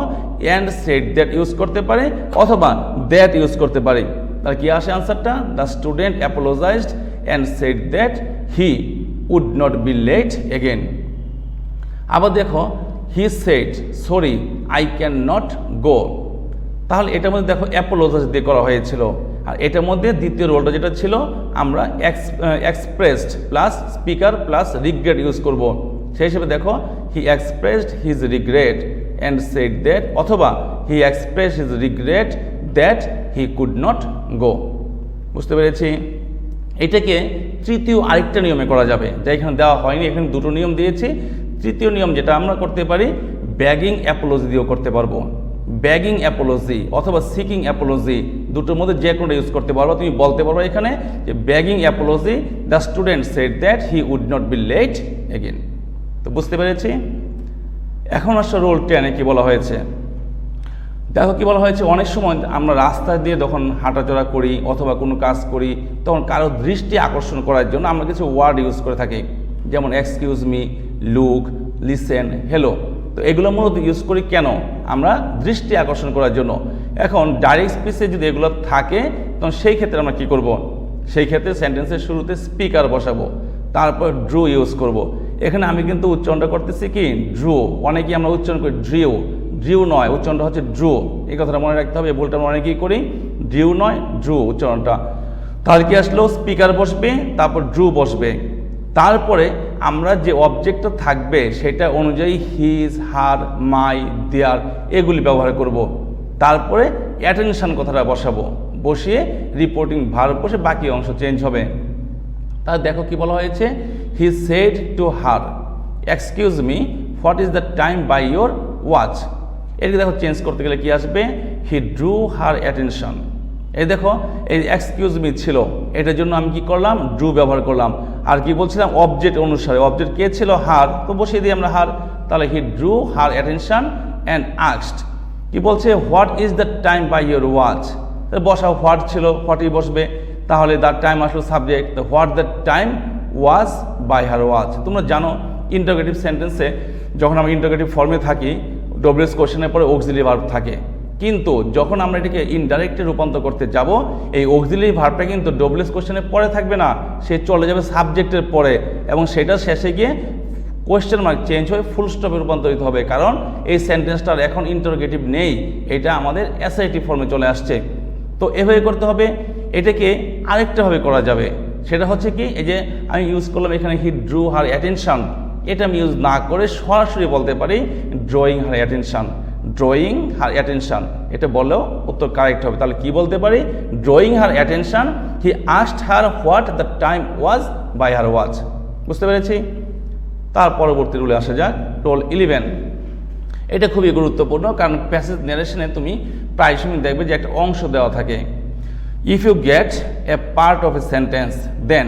[SPEAKER 1] অ্যান্ড সেড দ্যাট ইউজ করতে পারে অথবা দ্যাট ইউজ করতে পারে। তাহলে কি আসে আনসারটা? The student apologised and said that he would not be late again. আবার দেখো he said sorry I cannot go, তাহলে এটার মধ্যে দেখো অ্যাপোলোজাইজ দিয়ে করা হয়েছিল, আর এটার মধ্যে দ্বিতীয় রোলটা যেটা ছিল আমরা expressed plus speaker plus regret use করব। সেই হিসেবে দেখো he expressed his regret and said that, অথবা he expressed his regret that he could not go। বুঝতে পেরেছি? এটাকে তৃতীয় আরেকটা নিয়মে করা যাবে, যা এখানে দেওয়া হয়নি, এখানে দুটো নিয়ম দিয়েছি। তৃতীয় নিয়ম যেটা আমরা করতে পারি ব্যাগিং অ্যাপোলজি দিয়েও করতে পারবো। ব্যাগিং অ্যাপোলজি অথবা সিকিং অ্যাপোলজি দুটোর মধ্যে যে কোনোটা ইউজ করতে পারবো। তুমি বলতে পারবো এখানে যে begging apology the student said that he would not be late again. তো বুঝতে পেরেছি? এখন আসলে রোল 10-এ কি বলা হয়েছে দেখো কি বলা হয়েছে, অনেক সময় আমরা রাস্তা দিয়ে যখন হাঁটাচলা করি অথবা কোনো কাজ করি তখন কারো দৃষ্টি আকর্ষণ করার জন্য আমরা কিছু ওয়ার্ড ইউজ করে থাকি, যেমন excuse me, look, listen, hello. তো তো এগুলো মূলত ইউজ করি কেন? আমরা দৃষ্টি আকর্ষণ করার জন্য। এখন ডাইরেক্ট স্পিচে যদি এগুলো থাকে তখন সেই ক্ষেত্রে আমরা কি করব? সেই ক্ষেত্রে সেন্টেন্সের শুরুতে স্পিকার বসাবো, তারপর ড্রু ইউজ করব। এখানে আমি কিন্তু উচ্চারণটা করতেছি কি ড্রু, অনেকেই আমরা উচ্চারণ করি ড্রিউ, ড্রিউ নয়, উচ্চারণটা হচ্ছে ড্রু। এই কথাটা মনে রাখতে হবে, এই ভুলটা আমরা অনেকেই করি, ড্রিউ নয় ড্রু উচ্চারণটা। তাহলে কি আসলো? স্পিকার বসবে, তারপর ড্রু বসবে, তারপরে আমরা যে অবজেক্টটা থাকবে সেটা অনুযায়ী হিজ, হার, মাই, দেয়ার এগুলি ব্যবহার করব। তারপরে অ্যাটেনশন কথাটা বসাবো, বসিয়ে রিপোর্টিং ভার্ব বসে বাকি অংশ চেঞ্জ হবে। তাহলে দেখো কি বলা হয়েছে, he said to her excuse me what is the time by your watch. এটাকে দেখো চেঞ্জ করতে গেলে কি আসবে, হি ড্রু হার অ্যাটেনশন। এই দেখো এই এক্সকিউজ মি ছিল, এটার জন্য আমি কি করলাম, ড্রু ব্যবহার করলাম। আর কি বলছিলাম, অবজেক্ট অনুসারে, অবজেক্ট কে ছিল, হার, তো বসিয়ে দিই আমরা হার। তাহলে he drew her attention and asked. কি বলছে, what is the time by your watch, বসাও, হোয়াট ছিল, হোয়াটই বসবে, তাহলে দ্য টাইম আসলো সাবজেক্ট, তো what the time was by her watch. তোমরা জানো ইন্টারোগেটিভ সেন্টেন্সে যখন আমরা ইন্টারোগেটিভ ফর্মে থাকি, ডব্লিউএস কোশ্চেনের পরে অক্সিলারি ভার্ব থাকে, কিন্তু যখন আমরা এটাকে ইনডাইরেক্টে রূপান্তর করতে যাব, এই অক্সিলারি ভার্বটা কিন্তু ডব্লিউএস কোশ্চেনের পরে থাকবে না, সে চলে যাবে সাবজেক্টের পরে, এবং সেটা শেষে গিয়ে কোয়েশ্চেন মার্ক চেঞ্জ হয়ে ফুল স্টপে রূপান্তরিত হবে, কারণ এই সেন্টেন্সটার এখন ইন্টারোগেটিভ নেই, এটা আমাদের এসআইটি ফর্মে চলে আসছে। তো এভাবে করতে হবে। এটাকে আরেকটাভাবে করা যাবে, সেটা হচ্ছে কি, এই যে আমি ইউজ করলাম এখানে হি ড্রু হার অ্যাটেনশন, এটা আমি ইউজ না করে সরাসরি বলতে পারি drawing her attention, drawing her attention, এটা বললেও উত্তর কারেক্ট হবে। তাহলে কি বলতে পারি, drawing her attention he asked her what the time was by her watch. বুঝতে পেরেছি? তার পরবর্তী রুলে আসা যাক, রোল 11। এটা খুবই গুরুত্বপূর্ণ, কারণ প্যাসেজ ন্যারেশনে তুমি প্রায় সময় দেখবে যে একটা অংশ দেওয়া থাকে। If you get a part of a sentence then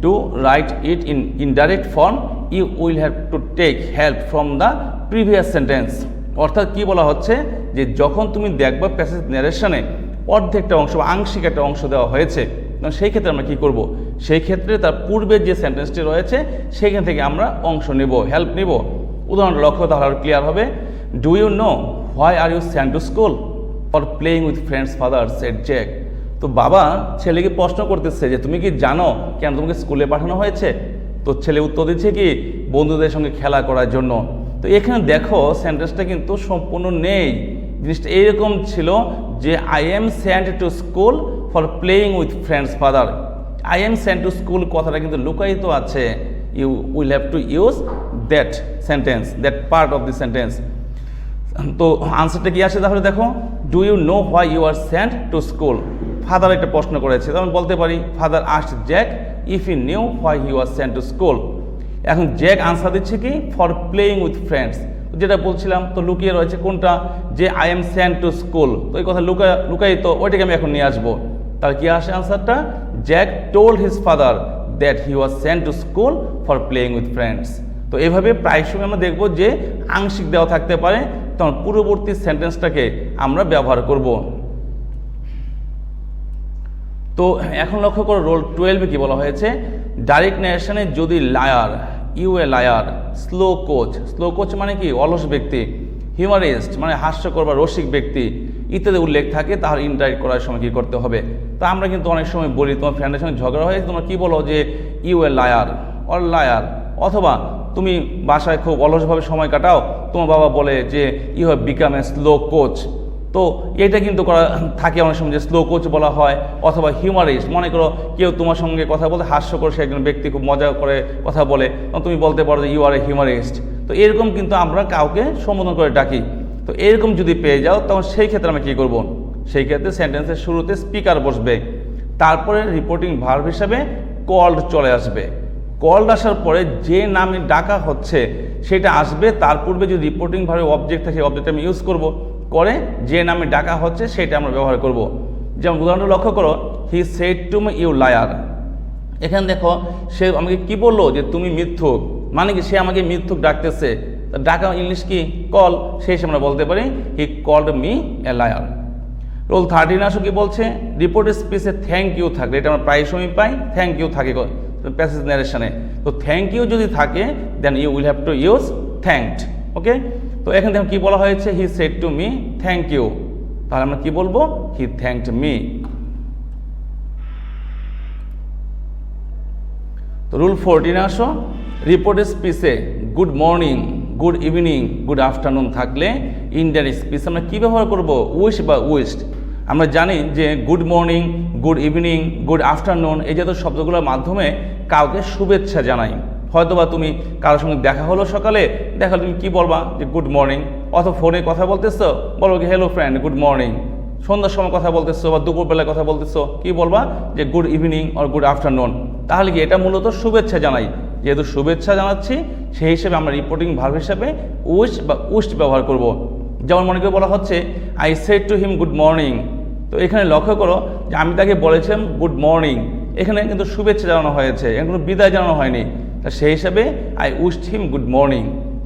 [SPEAKER 1] to write it in indirect form you will have to take help from the previous sentence. অর্থাৎ কি বলা হচ্ছে, যে যখন তুমি দেখবে প্যাসেজ ন্যারেশনে অর্ধেকটা অংশ বা আংশিক একটা অংশ দেওয়া হয়েছে, সেই ক্ষেত্রে আমরা কি করব, সেই ক্ষেত্রে তার পূর্বের যে সেন্টেন্সটি রয়েছে সেইখান থেকে আমরা অংশ নেব, হেল্প নেব। উদাহরণ লক্ষ্য তাহলে আর ক্লিয়ার হবে। Do you know why are you sent to school for playing with friends father said Jack. তো বাবা ছেলেকে প্রশ্ন করতেছে যে তুমি কি জানো কেন তোমাকে স্কুলে পাঠানো হয়েছে? তো ছেলে উত্তর দিচ্ছে কি, বন্ধুদের সঙ্গে খেলা করার জন্য। তো এখানে দেখো সেন্টেন্সটা কিন্তু সম্পূর্ণ নেই, জিনিসটা এইরকম ছিল যে I am sent to school for playing with friends father. I am sent to school কথাটা কিন্তু লুকায়িত আছে। You will have to use that sentence, that part of the sentence. তো আনসারটা কি আসে তাহলে দেখো, do you know why you are sent to school. Father একটা প্রশ্ন করেছে, তখন বলতে পারি father asked Jack if he knew why he was sent to school. এখন জ্যাক আনসার দিচ্ছে কি, ফর প্লেইং উইথ ফ্রেন্ডস। যেটা বলছিলাম, তো লুকিয়ে রয়েছে কোনটা, যে I am sent to school, তো এই কথা লুকায়িত, ওইটাকে আমি এখন নিয়ে আসবো। তাহলে কি আসে আনসারটা, Jack told his father that he was sent to school for playing with friends. তো এভাবে প্রায় সময় আমরা দেখবো যে আংশিক দেওয়া থাকতে পারে, তখন পূর্ববর্তী সেন্টেন্সটাকে আমরা ব্যবহার করব। তো এখন লক্ষ্য করো রোল 12 কি বলা হয়েছে, ডাইরেক্ট ন্যারেশনে যদি liar, you a liar, slow coach মানে কি, অলস ব্যক্তি, হিউমারিস্ট মানে হাস্যকর বা রসিক ব্যক্তি ইত্যাদি উল্লেখ থাকে, তাহলে ইনডাইরেক্ট করার সময় কী করতে হবে। তা আমরা কিন্তু অনেক সময় বলি, তোমার ফ্রেন্ডের সঙ্গে ঝগড়া হয়েছে, তোমরা কী বলো যে you a liar or liar, অথবা তুমি বাসায় খুব অলসভাবে সময় কাটাও, তোমার বাবা বলে যে you have become a slow coach. তো এটা কিন্তু করা থাকে অনেক সময়, যে স্লো কোচ বলা হয়, অথবা হিউমারিস্ট, মনে করো কেউ তোমার সঙ্গে কথা বলতে হাস্যকর, সে একজন ব্যক্তি খুব মজা করে কথা বলে, তুমি বলতে পারো যে ইউ আর এ হিউমারিস্ট। তো এরকম কিন্তু আমরা কাউকে সম্বোধন করে ডাকি। তো এরকম যদি পেয়ে যাও, তখন সেই ক্ষেত্রে আমরা কী করব, সেই ক্ষেত্রে সেন্টেন্সের শুরুতে স্পিকার বসবে, তারপরে রিপোর্টিং ভার্ব হিসাবে কল্ড চলে আসবে। কল্ড আসার পরে যে নামে ডাকা হচ্ছে সেটা আসবে, তার পূর্বে যদি রিপোর্টিং ভার্বে অবজেক্ট থাকে, অবজেক্ট আমি ইউজ করব, করে যে নামে ডাকা হচ্ছে সেটা আমরা ব্যবহার করব। যেমন উদাহরণটা লক্ষ্য করো, he said to me you liar. এখানে দেখো সে আমাকে কি বললো, যে তুমি মিথ্যুক, মানে কি সে আমাকে মিথ্যুক ডাকতেছে। ডাকা ইংলিশ কি, কল, সেই আমরা বলতে পারি he called me a liar. Roll 13 আসো কি বলছে, রিপোর্টের স্পিচে থ্যাংক ইউ থাকলে, এটা আমরা প্রায় সময় পাই, থ্যাংক ইউ থাকে প্যাসেজ ন্যারেশনে। তো থ্যাংক ইউ যদি থাকে, then you will have to use thanked. Okay, তো এখানে দেখুন কি বলা হয়েছে, he said to me thank you. তাহলে আমরা কি বলবো, হি থ্যাঙ্কড মি। তো রুল 14 আসো, রিপোর্টের স্পিচে good morning, good evening, good afternoon থাকলে ইন্ডিয়ান স্পিচ আমরা কী ব্যবহার করব, উইশ বা উইশড। আমরা জানি যে good morning, good evening, good afternoon এই জাতীয় শব্দগুলোর মাধ্যমে কাউকে শুভেচ্ছা জানাই। হয়তোবা তুমি কারোর সঙ্গে দেখা হলো সকালে, দেখা তুমি কি বলবা যে গুড মর্নিং, অথবা ফোনে কথা বলতেছো বলবো কি হ্যালো ফ্রেন্ড গুড মর্নিং। সন্ধ্যার সময় কথা বলতেছো বা দুপুরবেলায় কথা বলতেছো কি বলবা যে good evening or good afternoon. তাহলে কি এটা মূলত শুভেচ্ছা জানাই, যেহেতু শুভেচ্ছা জানাচ্ছি সেই হিসেবে আমরা রিপোর্টিং ভার্ব হিসেবে উইশ বা উইশড ব্যবহার করব। যেমন মনে করে বলা হচ্ছে I said to him good morning. তো এখানে লক্ষ্য করো যে আমি তাকে বলেছিলাম গুড মর্নিং, এখানে কিন্তু শুভেচ্ছা জানানো হয়েছে, এখানে কোনো বিদায় জানানো হয়নি। তা সেই হিসাবে I wished him good morning.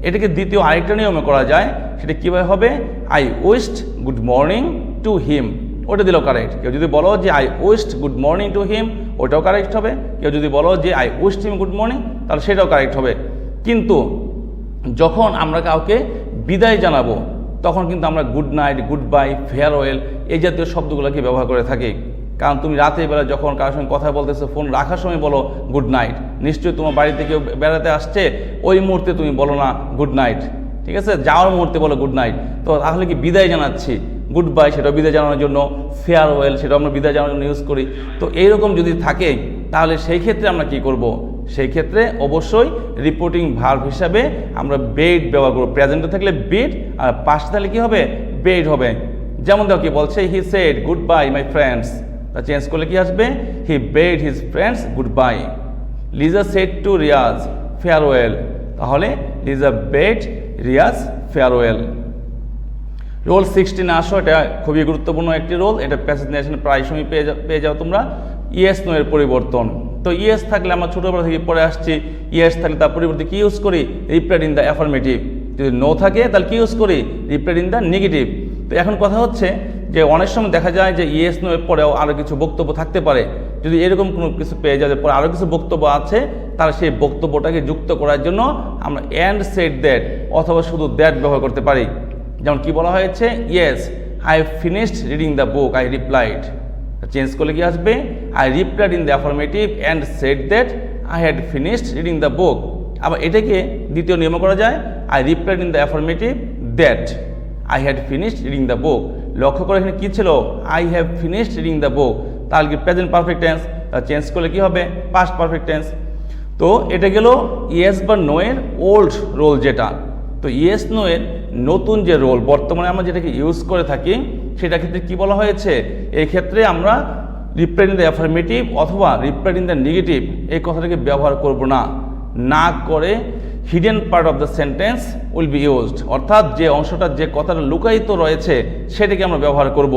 [SPEAKER 1] এটাকে দ্বিতীয় আরেকটা নিয়মে করা যায়, সেটা কীভাবে হবে, I wished good morning to him, ওটা দিলেও কারেক্ট। কেউ যদি বলো যে I wished good morning to him, ওটাও কারেক্ট হবে। কেউ যদি বলো যে I wished him good morning, তাহলে সেটাও কারেক্ট হবে। কিন্তু যখন আমরা কাউকে বিদায় জানাবো তখন কিন্তু আমরা good night, good bye, farewell এই জাতীয় শব্দগুলোকে ব্যবহার করে থাকি। কারণ তুমি রাতের বেলা যখন কারোর সঙ্গে কথা বলতেছো, ফোন রাখার সময় বলো গুড নাইট। নিশ্চয়ই তোমার বাড়িতে কেউ বেড়াতে আসছে, ওই মুহূর্তে তুমি বলো না গুড নাইট, ঠিক আছে, যাওয়ার মুহূর্তে বলো গুড নাইট। তো তাহলে কি বিদায় জানাচ্ছি, গুড বাই সেটাও বিদায় জানানোর জন্য, ফেয়ারওয়েল সেটাও আমরা বিদায় জানানোর জন্য ইউজ করি। তো এইরকম যদি থাকে তাহলে সেই ক্ষেত্রে আমরা কি করব, সেই ক্ষেত্রে অবশ্যই রিপোর্টিং ভার্ব হিসাবে আমরা বেড ব্যবহার করব। প্রেজেন্টে থাকলে বেড, আর পাস্টে থাকলে কি হবে, বেড হবে। যেমন দেখো কি বলছে, he said goodbye my friends, তা চেঞ্জ করলে কি আসবে, he bade his friends goodbye. Liza said to Riaz farewell, তাহলে Liza bade Riaz farewell. Rule 16 আসো, এটা খুবই গুরুত্বপূর্ণ একটি রোল, এটা প্যাসেজ নেশনে প্রায় সময় পেয়ে যাও তোমরা। ইয়েস নো এর পরিবর্তন। তো ইয়েস থাকলে আমরা ছোটোবেলা থেকে পড়ে আসছি, ইয়েস থাকলে তার পরিবর্তে কী ইউজ করি, রিপ্লাইড ইন দ্য অ্যাফার্মেটিভ। যদি নো থাকে তাহলে কী ইউজ করি, রিপ্লাইড ইন দ্য নেগেটিভ। তো এখন কথা হচ্ছে যে অনেক সময় দেখা যায় যে ইয়েস নো এর পরেও আরও কিছু বক্তব্য থাকতে পারে। যদি এরকম কোনো কিছু পেয়ে যায় পরে আরও কিছু বক্তব্য আছে, তাহলে সেই বক্তব্যটাকে যুক্ত করার জন্য আমরা অ্যান্ড সেড দ্যাট অথবা শুধু দ্যাট ব্যবহার করতে পারি। যেমন কি বলা হয়েছে, yes I finished reading the book, I replied. Change করলে কি আসবে, I replied in the affirmative and said that I had finished reading the book. আবার এটাকে দ্বিতীয় নিয়ম করা যায়, I replied in the affirmative that I had finished reading the book. লক্ষ্য করে এখানে কী ছিল, I have finished reading the book, তাহলে কি প্রেজেন্ট পারফেক্ট টেন্স। চেঞ্জ করলে কি হবে, পাস্ট পারফেক্ট টেন্স। তো এটা গেল ইয়েস বা নো এর ওল্ড রোল যেটা। তো ইয়েস নো এর নতুন যে রোল বর্তমানে আমরা যেটাকে ইউজ করে থাকি সেটা ক্ষেত্রে কি বলা হয়েছে, এই ক্ষেত্রে আমরা রিপ্লাইড ইন দ্য অ্যাফার্মেটিভ অথবা রিপ্লাইড ইন দ্য নেগেটিভ এই কথাটাকে ব্যবহার করব না। না করে hidden part of the sentence will be used, অর্থাৎ যে অংশটা যে কথাটা লুকায়িত রয়েছে সেটাকে আমরা ব্যবহার করব।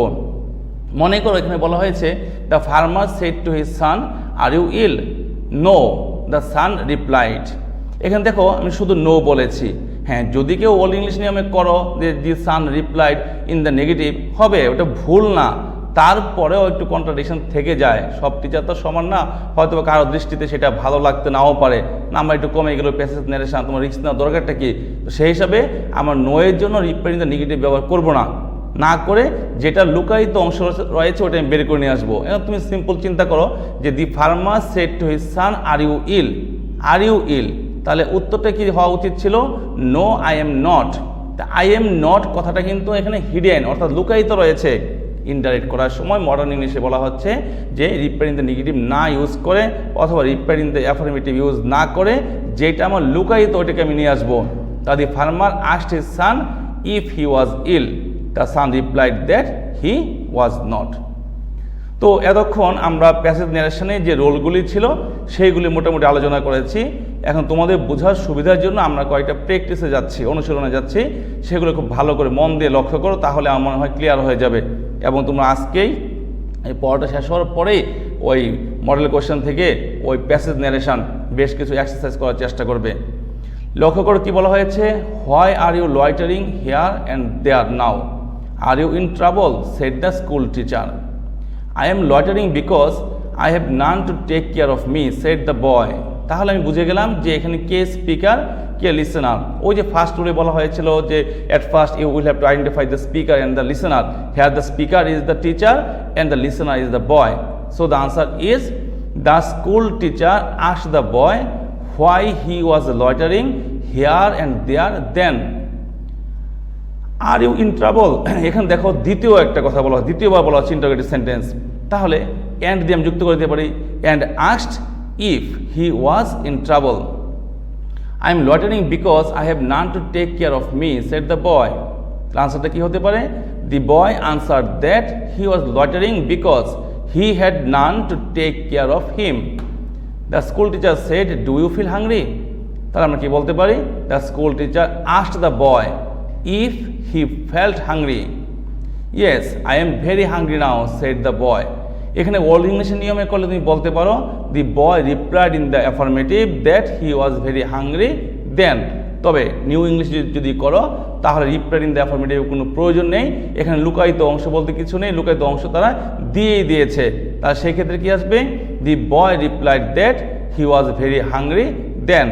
[SPEAKER 1] মনে করো এখানে বলা হয়েছে the farmer said to his son are you ill, no the son replied. এখানে দেখো আমি শুধু নো বলেছি, হ্যাঁ যদি কেউ ওল্ড ইংলিশ নিয়মে করো যে দি সান রিপ্লাইড ইন দ্য নেগেটিভ হবে, ওটা ভুল না, তারপরেও একটু কন্ট্রাডিকশন থেকে যায়। সব টিচার তো সমান না, হয়তো কারো দৃষ্টিতে সেটা ভালো লাগতে নাও পারে, নাম্বার একটু কমে গেল, প্যাসেজ নারেশন, তোমার রিস্ক নেওয়ার দরকারটা কি। তো সেই হিসাবে আমার নোয়ের জন্য রিপ্লাইড ইন দ্য নেগেটিভ ব্যবহার করবো না, না করে যেটা লুকায়িত অংশ রয়েছে ওটা আমি বের করে নিয়ে আসবো। এখন তুমি সিম্পল চিন্তা করো যে the farmer said to his son are you ill, are you ill, তাহলে উত্তরটা কি হওয়া উচিত ছিল, নো আই এম নট। তা আই এম নট কথাটা কিন্তু এখানে হিডেন অর্থাৎ লুকায়িত রয়েছে। ইনডাইরেক্ট করার সময় মডার্ন ইংলিশে বলা হচ্ছে যে রিপ্লাইড ইন দ্য নেগেটিভ না ইউজ করে অথবা replied in the affirmative use না করে যেটা আমার লুকায়িত ওটাকে আমি নিয়ে আসবো। তা the farmer asked his son if he was ill, the son replied that he was not. তো এতক্ষণ আমরা প্যাসেজ ন্যারেশনে যে রোলগুলি ছিল সেইগুলি মোটামুটি আলোচনা করেছি। এখন তোমাদের বোঝার সুবিধার জন্য আমরা কয়েকটা প্র্যাকটিসে যাচ্ছি, অনুশীলনে যাচ্ছি, সেগুলো খুব ভালো করে মন দিয়ে লক্ষ্য করো, তাহলে আমার মনে হয় ক্লিয়ার হয়ে যাবে। এবং তোমরা আজকেই এই পড়াটা শেষ হওয়ার পরেই ওই মডেল কোশ্চেন থেকে ওই প্যাসেজ ন্যারেশন বেশ কিছু এক্সারসাইজ করার চেষ্টা করবে। লক্ষ্য করো কি বলা হয়েছে, why are you loitering here and there now, are you in trouble said the school teacher. I am loitering because I have none to take care of me, said the boy. তাহলে আমি বুঝে গেলাম যে এখানে কে speaker কে listener. ওই যে first রুলে বলা হয়েছিল যে at first you will have to identify the speaker and the listener, here the speaker is the teacher and the listener is the boy. So the answer is the school teacher asked the boy why he was loitering here and there then. Are you in trouble, এখানে দেখো দ্বিতীয় একটা কথা বলা, দ্বিতীয়বার বলা হচ্ছে interrogative sentence. তাহলে অ্যান্ড দিয়ে আমি যুক্ত করে দিতে পারি, and asked if he was in trouble. I am loitering because I have none to take care of me said the boy. আনসারটা কী হতে পারে? The boy answer that he was loitering because he had none to take care of him. The school teacher said do you feel hungry. তাহলে আমরা কি বলতে পারি? The school teacher asked the boy if he felt hungry. Yes, I am very hungry now, said the boy. এখানে old ইংলিশের নিয়মে করলে তুমি বলতে পারো the boy replied in the affirmative that he was very hungry then. তবে new English যদি করো তাহলে রিপ্লাইড ইন দ্য অ্যাফার্মেটিভ কোনো প্রয়োজন নেই। এখানে লুকায়িত অংশ বলতে কিছু নেই, লুকায়িত অংশ তারা দিয়েই দিয়েছে। তার সেই ক্ষেত্রে কি আসবে? the boy replied that he was very hungry then.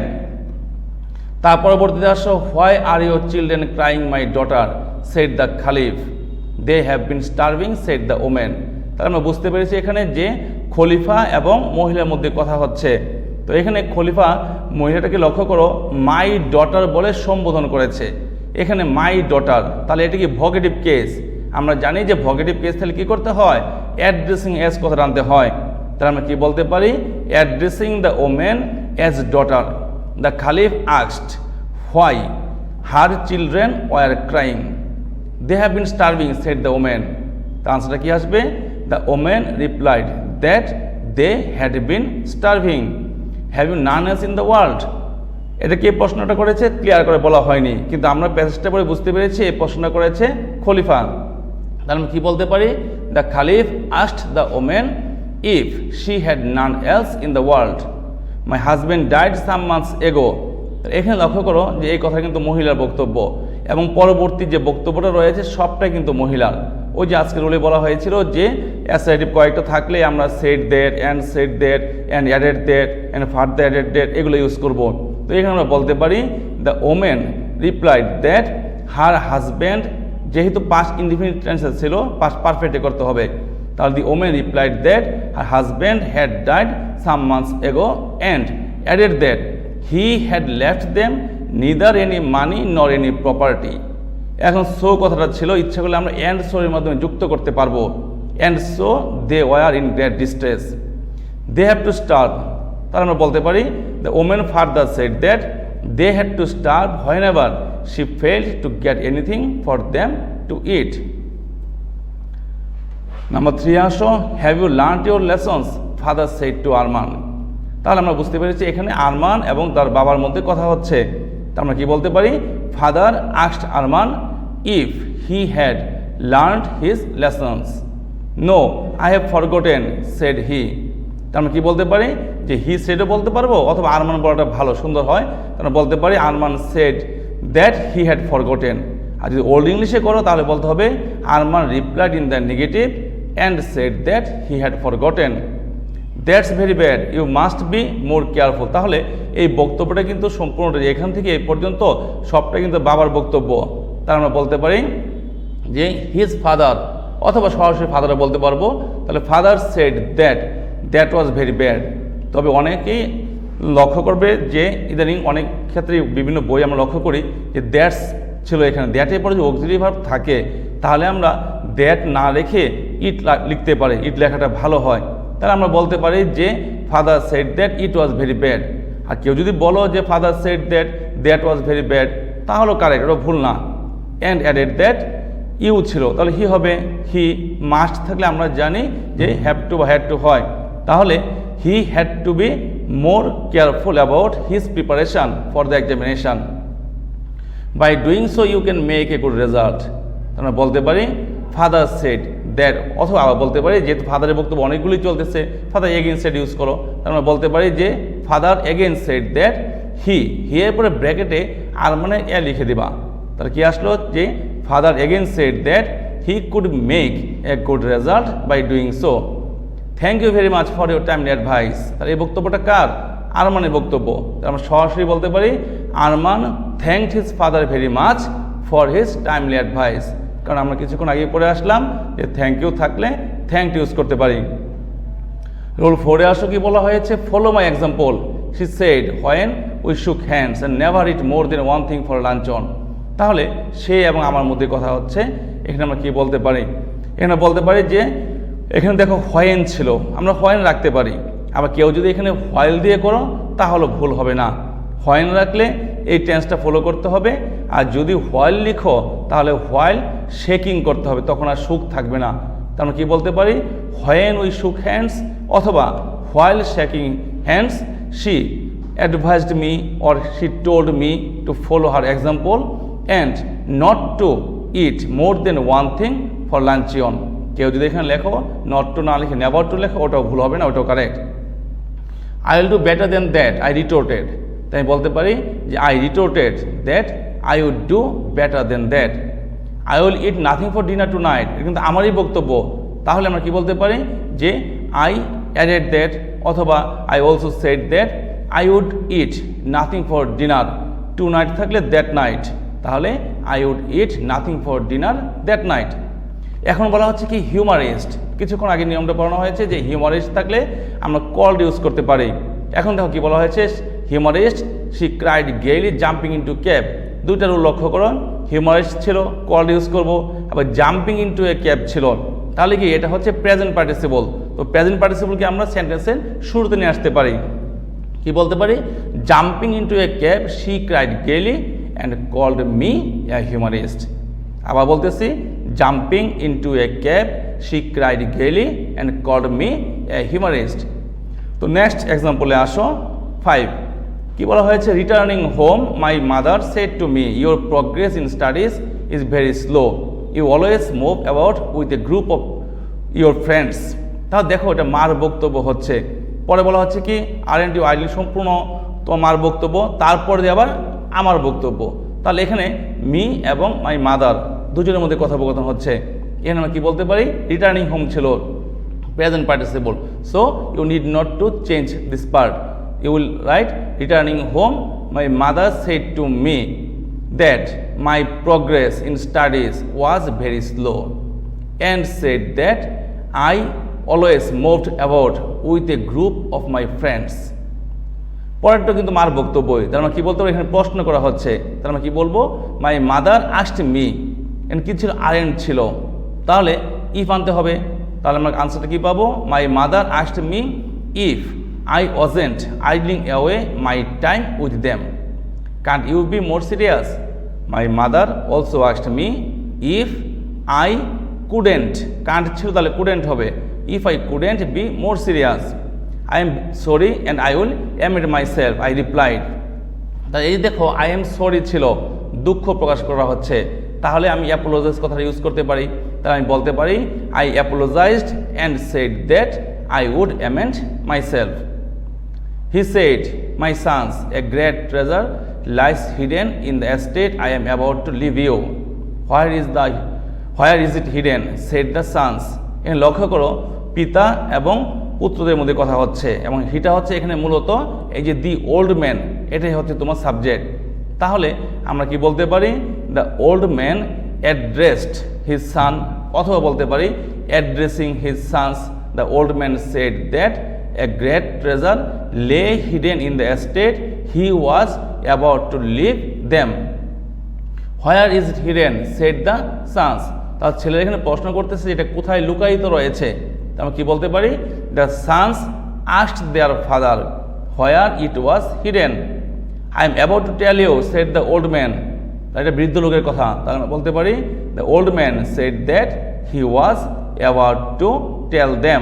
[SPEAKER 1] তার পরবর্তীতে আসো, why are your children crying my daughter said the caliph, they have been starving said the woman. তাহলে আমরা বুঝতে পেরেছি এখানে যে খলিফা এবং মহিলার মধ্যে কথা হচ্ছে। তো এখানে খলিফা মহিলাটাকে লক্ষ্য করো মাই ডটার বলে সম্বোধন করেছে। এখানে মাই ডটার, তাহলে এটা কি ভগেটিভ কেস? আমরা জানি যে ভগেটিভ কেস তাহলে কী করতে হয়? অ্যাড্রেসিং এস কথাটা আনতে হয়। তাহলে আমরা কি বলতে পারি? Addressing the women as daughter, the Caliph asked why her children were crying. They have been starving, said the woman. The answer কি আসবে? The woman replied that they had been starving. Have you none else in the world? এটা কে প্রশ্নটা করেছে clear করে বলা হয়নি, কিন্তু আমরা প্যাসেজটা পড়ে বুঝতে পেরেছি এই প্রশ্নটা করেছে খলিফা। তাহলে আমরা কি বলতে পারি? The Caliph asked the woman if she had none else in the world. My husband died some months এগো। এখানে লক্ষ্য করো যে এই কথা কিন্তু মহিলার বক্তব্য এবং পরবর্তী যে বক্তব্যটা রয়েছে সবটাই কিন্তু মহিলার। ওই যে আজকে রুলে বলা হয়েছিল যে অ্যাসাইটিভ কয়েকটা থাকলে আমরা said that and added that and further added that এগুলো ইউজ করব। তো এখানে আমরা বলতে পারি the woman replied that her husband, যেহেতু পাস্ট ইনডিফিনিট টেন্সে ছিল পাস্ট পারফেক্টে করতে হবে। তাহলে the woman replied that her husband had died some months ago and added that he had left them neither any money nor any property. এখন so কথাটা ছিল, ইচ্ছা করলে আমরা and so এর মাধ্যমে যুক্ত করতে পারবো। and so they were in great distress, they have to starve। তাহলে আমরা বলতে পারি the woman further said that they had to starve whenever she failed to get anything for them to eat. Number 3 আসো, have you learned your lessons? Father said to Arman. তাহলে আমরা বুঝতে পেরেছি এখানে আরমান এবং তার বাবার মধ্যে কথা হচ্ছে। তা আমরা কি বলতে পারি? Father asked Arman if he had learned his lessons. No I have forgotten said he. তা আমরা কি বলতে পারি? যে হি সেডও বলতে পারবো অথবা আরমান বলাটা ভালো সুন্দর হয়। আমরা বলতে পারি Arman said that he had forgotten. আর যদি ওল্ড ইংলিশে করো তাহলে বলতে হবে Arman replied in the negative and said that he had forgotten. That's very bad, you must be more careful. তাহলে এই বক্তব্যটা কিন্তু সম্পূর্ণটা এখান থেকে এই পর্যন্ত সবটা কিন্তু বাবার বক্তব্য। তার আমরা বলতে পারি যে হিজ ফাদার, অথবা সরাসরি ফাদারও বলতে পারবো। তাহলে father said that was very bad. তবে অনেকেই লক্ষ্য করবে যে ইদানিং অনেক ক্ষেত্রে বিভিন্ন বই আমরা লক্ষ্য করি যে দ্যাটস ছিল এখানে, দ্যাটের পরে যে অক্সিলারি ভার্ব থাকে তাহলে আমরা দ্যাট না রেখে ইট লিখতে পারি, ইট লেখাটা ভালো হয়। তাহলে আমরা বলতে পারি যে father said that it was very bad. আর কেউ যদি বলো যে father said that was very bad তাহলেও কারেক্ট, ওটা ভুল না। অ্যান্ড অ্যাডেড দ্যাট ইউ ছিল, তাহলে হি হবে হি। মাস্ট থাকলে আমরা জানি যে হ্যাভ টু বা হ্যাড টু হয়। তাহলে he had to be more careful about his preparation for the examination. By doing so you can make a good result. আমরা বলতে পারি ফাদার সেড দ্যাট, অথবা আবার বলতে পারি যেহেতু ফাদারের বক্তব্য অনেকগুলি চলতেছে ফাদার এগেইন সেড ইউজ করো। আমরা বলতে পারি যে ফাদার এগেইন সেড দ্যাট হি এর পরে ব্র্যাকেটে আর মানে এ লিখে দিবা। তাহলে কি আসলো যে father again said that he could make a good result by doing so. Thank you very much for your time advice. তাহলে এই বক্তব্যটা কার? আরমানের বক্তব্য। আমরা সরাসরি বলতে পারি Arman thanked his father very much for his timely advice, কারণ আমরা কিছুক্ষণ আগে পড়ে আসলাম যে থ্যাংক ইউ থাকলে থ্যাঙ্ক ইউজ করতে পারি। রুল 4-এ আসো কি বলা হয়েছে, follow my example, she said when we shook hands and never eat more than one thing for lunch on. তাহলে সে এবং আমার মধ্যে কথা হচ্ছে, এখানে আমরা কি বলতে পারি, এখানে বলতে পারি যে এখানে দেখো হোয়েন ছিল, আমরা হোয়েন রাখতে পারি। আবার কেউ যদি এখানে হোয়াইল দিয়ে করো তাহলে ভুল হবে না, হোয়েন রাখলে এই টেন্সটা ফলো করতে হবে। আর যদি হোয়াইল লিখো তাহলে হোয়াইল শেকিং করতে হবে, তখন আর শুক থাকবে না। তার মানে কি বলতে পারি, হোয়েন উই শুক হ্যান্ডস অথবা while shaking hands she advised me or she told me to follow her example and not to eat more than one thing for lunch on. কেউ যদি এখানে লেখো নট টু না লিখে never two লেখো, ওটাও ভুল হবে না, ওটাও correct. I will do better than that I retorted, তাই বলতে পারি যে I retorted that I would do better than that. I will eat nothing for dinner tonight, এটা কিন্তু আমারই বক্তব্য। তাহলে আমরা কি বলতে পারি যে আই অ্যাডেড দ্যাট অথবা I also said that I would eat nothing for dinner tonight থাকলে দ্যাট নাইট, তাহলে I would eat nothing for dinner that night. এখন বলা হচ্ছে কি হিউমারিস্ট, কিছুক্ষণ আগে নিয়মটা পড়ানো হয়েছে যে হিউমারিস্ট থাকলে আমরা কল্ড ইউজ করতে পারি। এখন দেখো কি বলা হয়েছে, humorist she cried gaily jumping into cab. দুইটা রুল লক্ষ্য করুন, হিউমারিস্ট ছিল কল্ড ইউজ করব, আবার জাম্পিং ইনটু এ ক্যাব ছিল। তাহলে কি এটা হচ্ছে প্রেজেন্ট পার্টিসিপল। তো প্রেজেন্ট পার্টিসিপলকে আমরা সেন্টেন্সের শুরুতে নিয়ে আসতে পারি, কি বলতে পারি, jumping into a cab she cried gaily and called me a humorist. আবার বলতেছি jumping into a cab she cried gaily and called me a humorist. তো নেক্সট এক্সাম্পলে আসো 5, কি বলা হয়েছে, returning home my mother said to me your progress in studies is very slow, you always move about with a group of your friends. তাহলে দেখো এটা মার বক্তব্য হচ্ছে, পরে বলা হচ্ছে কি আর এন টি আইডি সম্পূর্ণ তোমার মার বক্তব্য, তারপরে দিয়ে আবার আমার বক্তব্য। তাহলে এখানে মি এবং মাই মাদার দুজনের মধ্যে কথোপকথন হচ্ছে। এখানে আমরা কি বলতে পারি, রিটার্নিং হোম ছিল present participle, so you need not to change this part, you will write returning home my mother said to me that my progress in studies was very slow and said that I always moved about with a group of my friends. পরেরটা কিন্তু মার বক্তব্যই, তার মানে কি বলতে পারি, এখানে প্রশ্ন করা হচ্ছে, তার মানে কি বলবো, মাই মাদার আস্কড মি, এখানে কি ছিল, আরেন্ট ছিল, তাহলে ইফ আনতে হবে। তাহলে আমরা আনসারটা কি পাবো, my mother asked me if I wasn't idling away my time with them, can't you be more serious. My mother also asked me if I couldn't, can't ছিল তাহলে কুডেন্ট হবে, if I couldn't be more serious. I am sorry and I will amend myself, I replied. তাহলে এই দেখো I am sorry ছিল, দুঃখ প্রকাশ করা হচ্ছে, তাহলে আমি অ্যাপোলোজাইজ কথাটা ইউজ করতে পারি। তাহলে আমি বলতে পারি I apologized and said that I would amend myself. He said my sons a great treasure lies hidden in the estate I am about to leave you, where is it hidden said the sons. এখানে লক্ষ্য করো পিতা এবং পুত্রদের মধ্যে কথা হচ্ছে, এবং হিটা হচ্ছে এখানে মূলত এই যে দি ওল্ড ম্যান, এটাই হচ্ছে তোমার সাবজেক্ট। তাহলে আমরা কি বলতে পারি, the old man addressed his son, অথবা বলতে পারি addressing his sons, the old man said that a great treasure lay hidden in the estate he was about to leave them, where is it hidden said the sons. তার ছেলের এখানে প্রশ্ন করতেছে এটা কোথায় লুকায়িত রয়েছে, আমরা কি বলতে পারি, the sons asked their father where it was hidden. I am about to tell you said the old man, এটা বৃদ্ধ লোকের কথা, তাহলে আমরা বলতে পারি the old man said that he was about to tell them.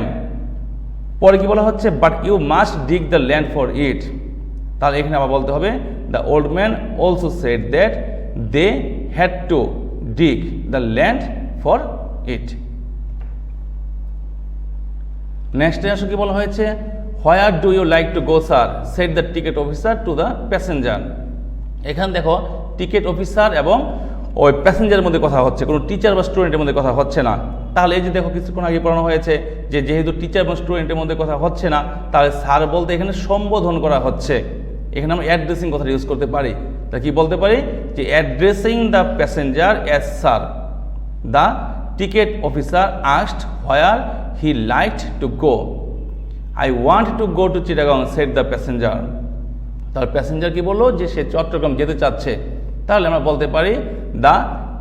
[SPEAKER 1] পরে কি বলা হচ্ছে, but you must dig the land for it, তাহলে এখানে আবার বলতে হবে the old man also said that they had to dig the land for it. Next আসো কি বলা হয়েছে, where do you like to go sir said the ticket officer to the passenger. এখানে দেখো টিকিট অফিসার এবং ওই প্যাসেঞ্জারের মধ্যে কথা হচ্ছে, কোনো টিচার বা স্টুডেন্টের মধ্যে কথা হচ্ছে না। তাহলে এই যে দেখো কিছুক্ষণ আগে পড়ানো হয়েছে যে যেহেতু টিচার এবং স্টুডেন্টের মধ্যে কথা হচ্ছে না, তাহলে স্যার বলতে এখানে সম্বোধন করা হচ্ছে। এখানে আমরা অ্যাড্রেসিং কথা ইউজ করতে পারি। তা কি বলতে পারি যে addressing the passenger as sir, the ticket officer asked where he liked to go. I want to go to Chittagong said the passenger. তাহলে প্যাসেঞ্জার কি বললো যে সে চট্টগ্রাম যেতে চাচ্ছে, তাহলে আমরা বলতে পারি the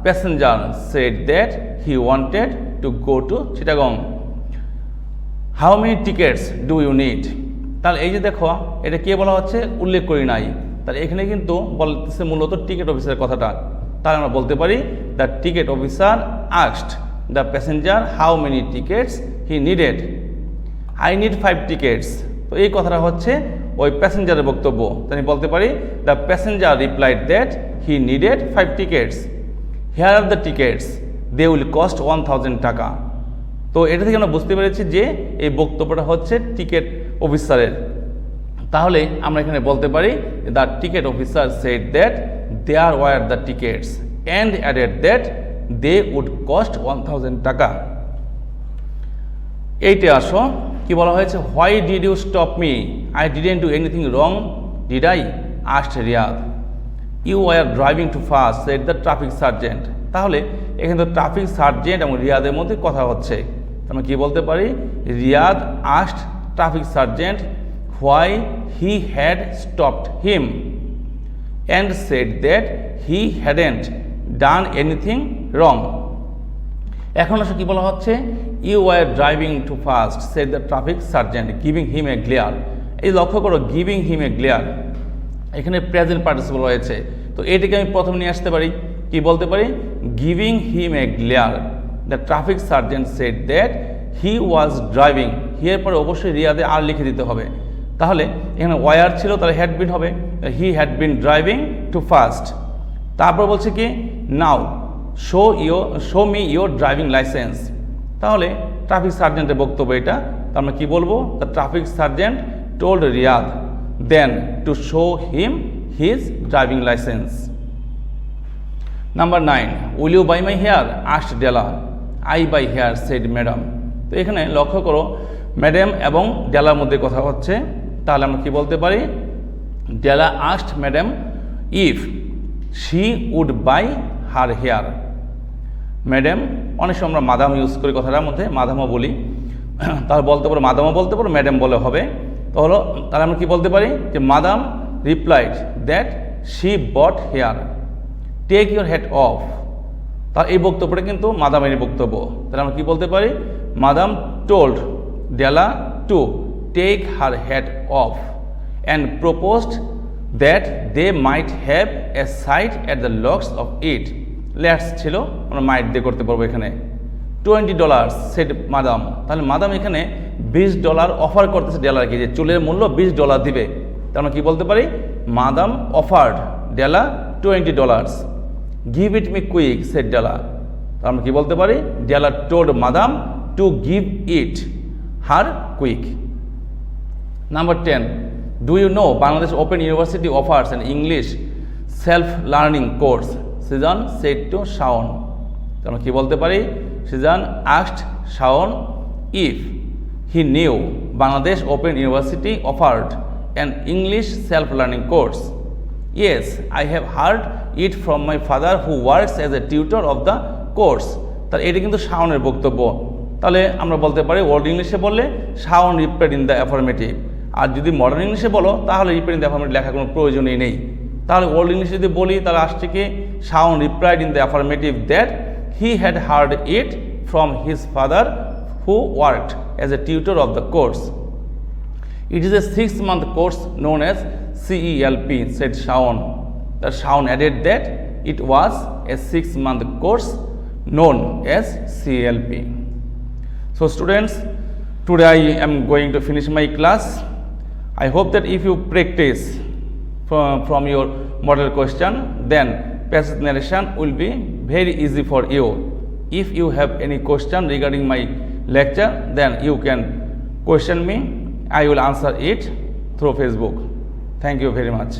[SPEAKER 1] passenger said that he wanted to go to Chittagong. How many tickets do you need. তাহলে এই যে দেখো এটা কে বলা হচ্ছে, উল্লেখ করি নাই, তাহলে এখানে কিন্তু বলতেছে মূলত টিকিট অফিসারের কথাটা। তাহলে আমরা বলতে পারি the ticket officer asked the passenger how many tickets he needed. I need 5 tickets. তো এই কথাটা হচ্ছে ওই প্যাসেঞ্জারের বক্তব্য। তাই বলতে পারি the passenger replied that he needed 5 tickets. Here are the tickets, they will cost 1000 taka. তো এটা থেকে আমরা বুঝতে পেরেছি যে এই বক্তব্যটা হচ্ছে টিকিট অফিসারের। তাহলে আমরা এখানে বলতে পারি the ticket officer said that there were the tickets and added that they would cost 1000 taka. এইটা আসো কি বলা হয়েছে, why did you stop me, I didn't do anything wrong did I, asked Riyad. You are driving too fast said the traffic sergeant. তাহলে এখানে তো traffic sergeant এবং রিয়াদের মধ্যে কথা হচ্ছে। আমরা কি বলতে পারি, Riyad asked traffic sergeant why he had stopped him and said that he hadn't done anything wrong. এখন আসলে কি বলা হচ্ছে, you are driving too fast said the traffic sergeant giving him a glare. এই লক্ষ্য করো গিভিং হিম এ গ্লেয়ার, এখানে present participle রয়েছে। তো এটাকে আমি প্রথম নিয়ে আসতে পারি, কি বলতে পারি, giving him a glare the traffic sergeant said that he was driving. হিয়ের পরে অবশ্যই রিয়াদে আর লিখে দিতে হবে। তাহলে এখানে ওয়ার ছিল, তাহলে হ্যাড বিন হবে, he had been driving too fast. তারপর বলছে কি, now show me your driving licence. তাহলে ট্রাফিক সার্জেন্টের বক্তব্য এটা। তো আমরা কী বলবো, the traffic sergeant told Riyad then to show him his driving licence. Number 9, will you buy my hair asked Della. I buy hair said madam. তো এখানে লক্ষ্য করো ম্যাডাম এবং ডেলার মধ্যে কথা হচ্ছে। তাহলে আমরা কি বলতে পারি, Della asked madam if she would buy her hair. Madam অনেক সময় আমরা মাদাম ইউজ করি কথাটার মধ্যে, মাদামও বলি। তাহলে বলতে পারো মাদামও বলতে পারো, ম্যাডাম বলে হবে। তাহলে আমরা কি বলতে পারি যে madam replied that she but here take your head off. তার এই বক্তব্যটা কিন্তু মাদামেরই বক্তব্য। তাহলে আমরা কি বলতে পারি, madam told Della to take her head off and proposed that they might have a sight at the locks of it. Let's ছিল, আমরা মাইট দিয়ে করতে পারবো এখানে। $20 সেড মাদাম। তাহলে মাদাম এখানে $20 অফার করতেছে ডেলারকে, যে চুলের মূল্য $20 দিবে। তাহলে আমরা কি বলতে পারি, madam offered Della $20। Give it me quick said Della. তাহলে আমরা কি বলতে পারি, Della told madam to give it her quick. Number 10, do you know Bangladesh Open University offers an English self learning course. Sijan said to Shaon. আমরা কি বলতে পারি, Sijan asked Shaon if he knew Bangladesh Open University offered an English self learning course. Yes, I have heard it from my father who works as a tutor of the course. তাহলে এটি কিন্তু শাওনের বক্তব্য। তাহলে আমরা বলতে পারি ওল্ড ইংলিশে বললে Shaon replied in the affirmative, আর যদি মডার্ন ইংলিশে বলো তাহলে রিপ্লাইড ইন দ্য অ্যাফার্মেটিভ লেখার কোনো প্রয়োজনই নেই। তাহলে ওল্ড ইংলিশে যদি বলি তাহলে আসছে কি, Shaon replied in the affirmative that he had hard it from his father who worked as a tutor of the course. It is a 6-month course known as CELP, said Shaun. The Shaun added that it was a 6-month course known as CELP. So students, today I am going to finish my class. I hope that if you practice from your model question, then passage narration will be very easy for you. If you have any question regarding my lecture, then you can question me. I will answer it through Facebook. Thank you very much.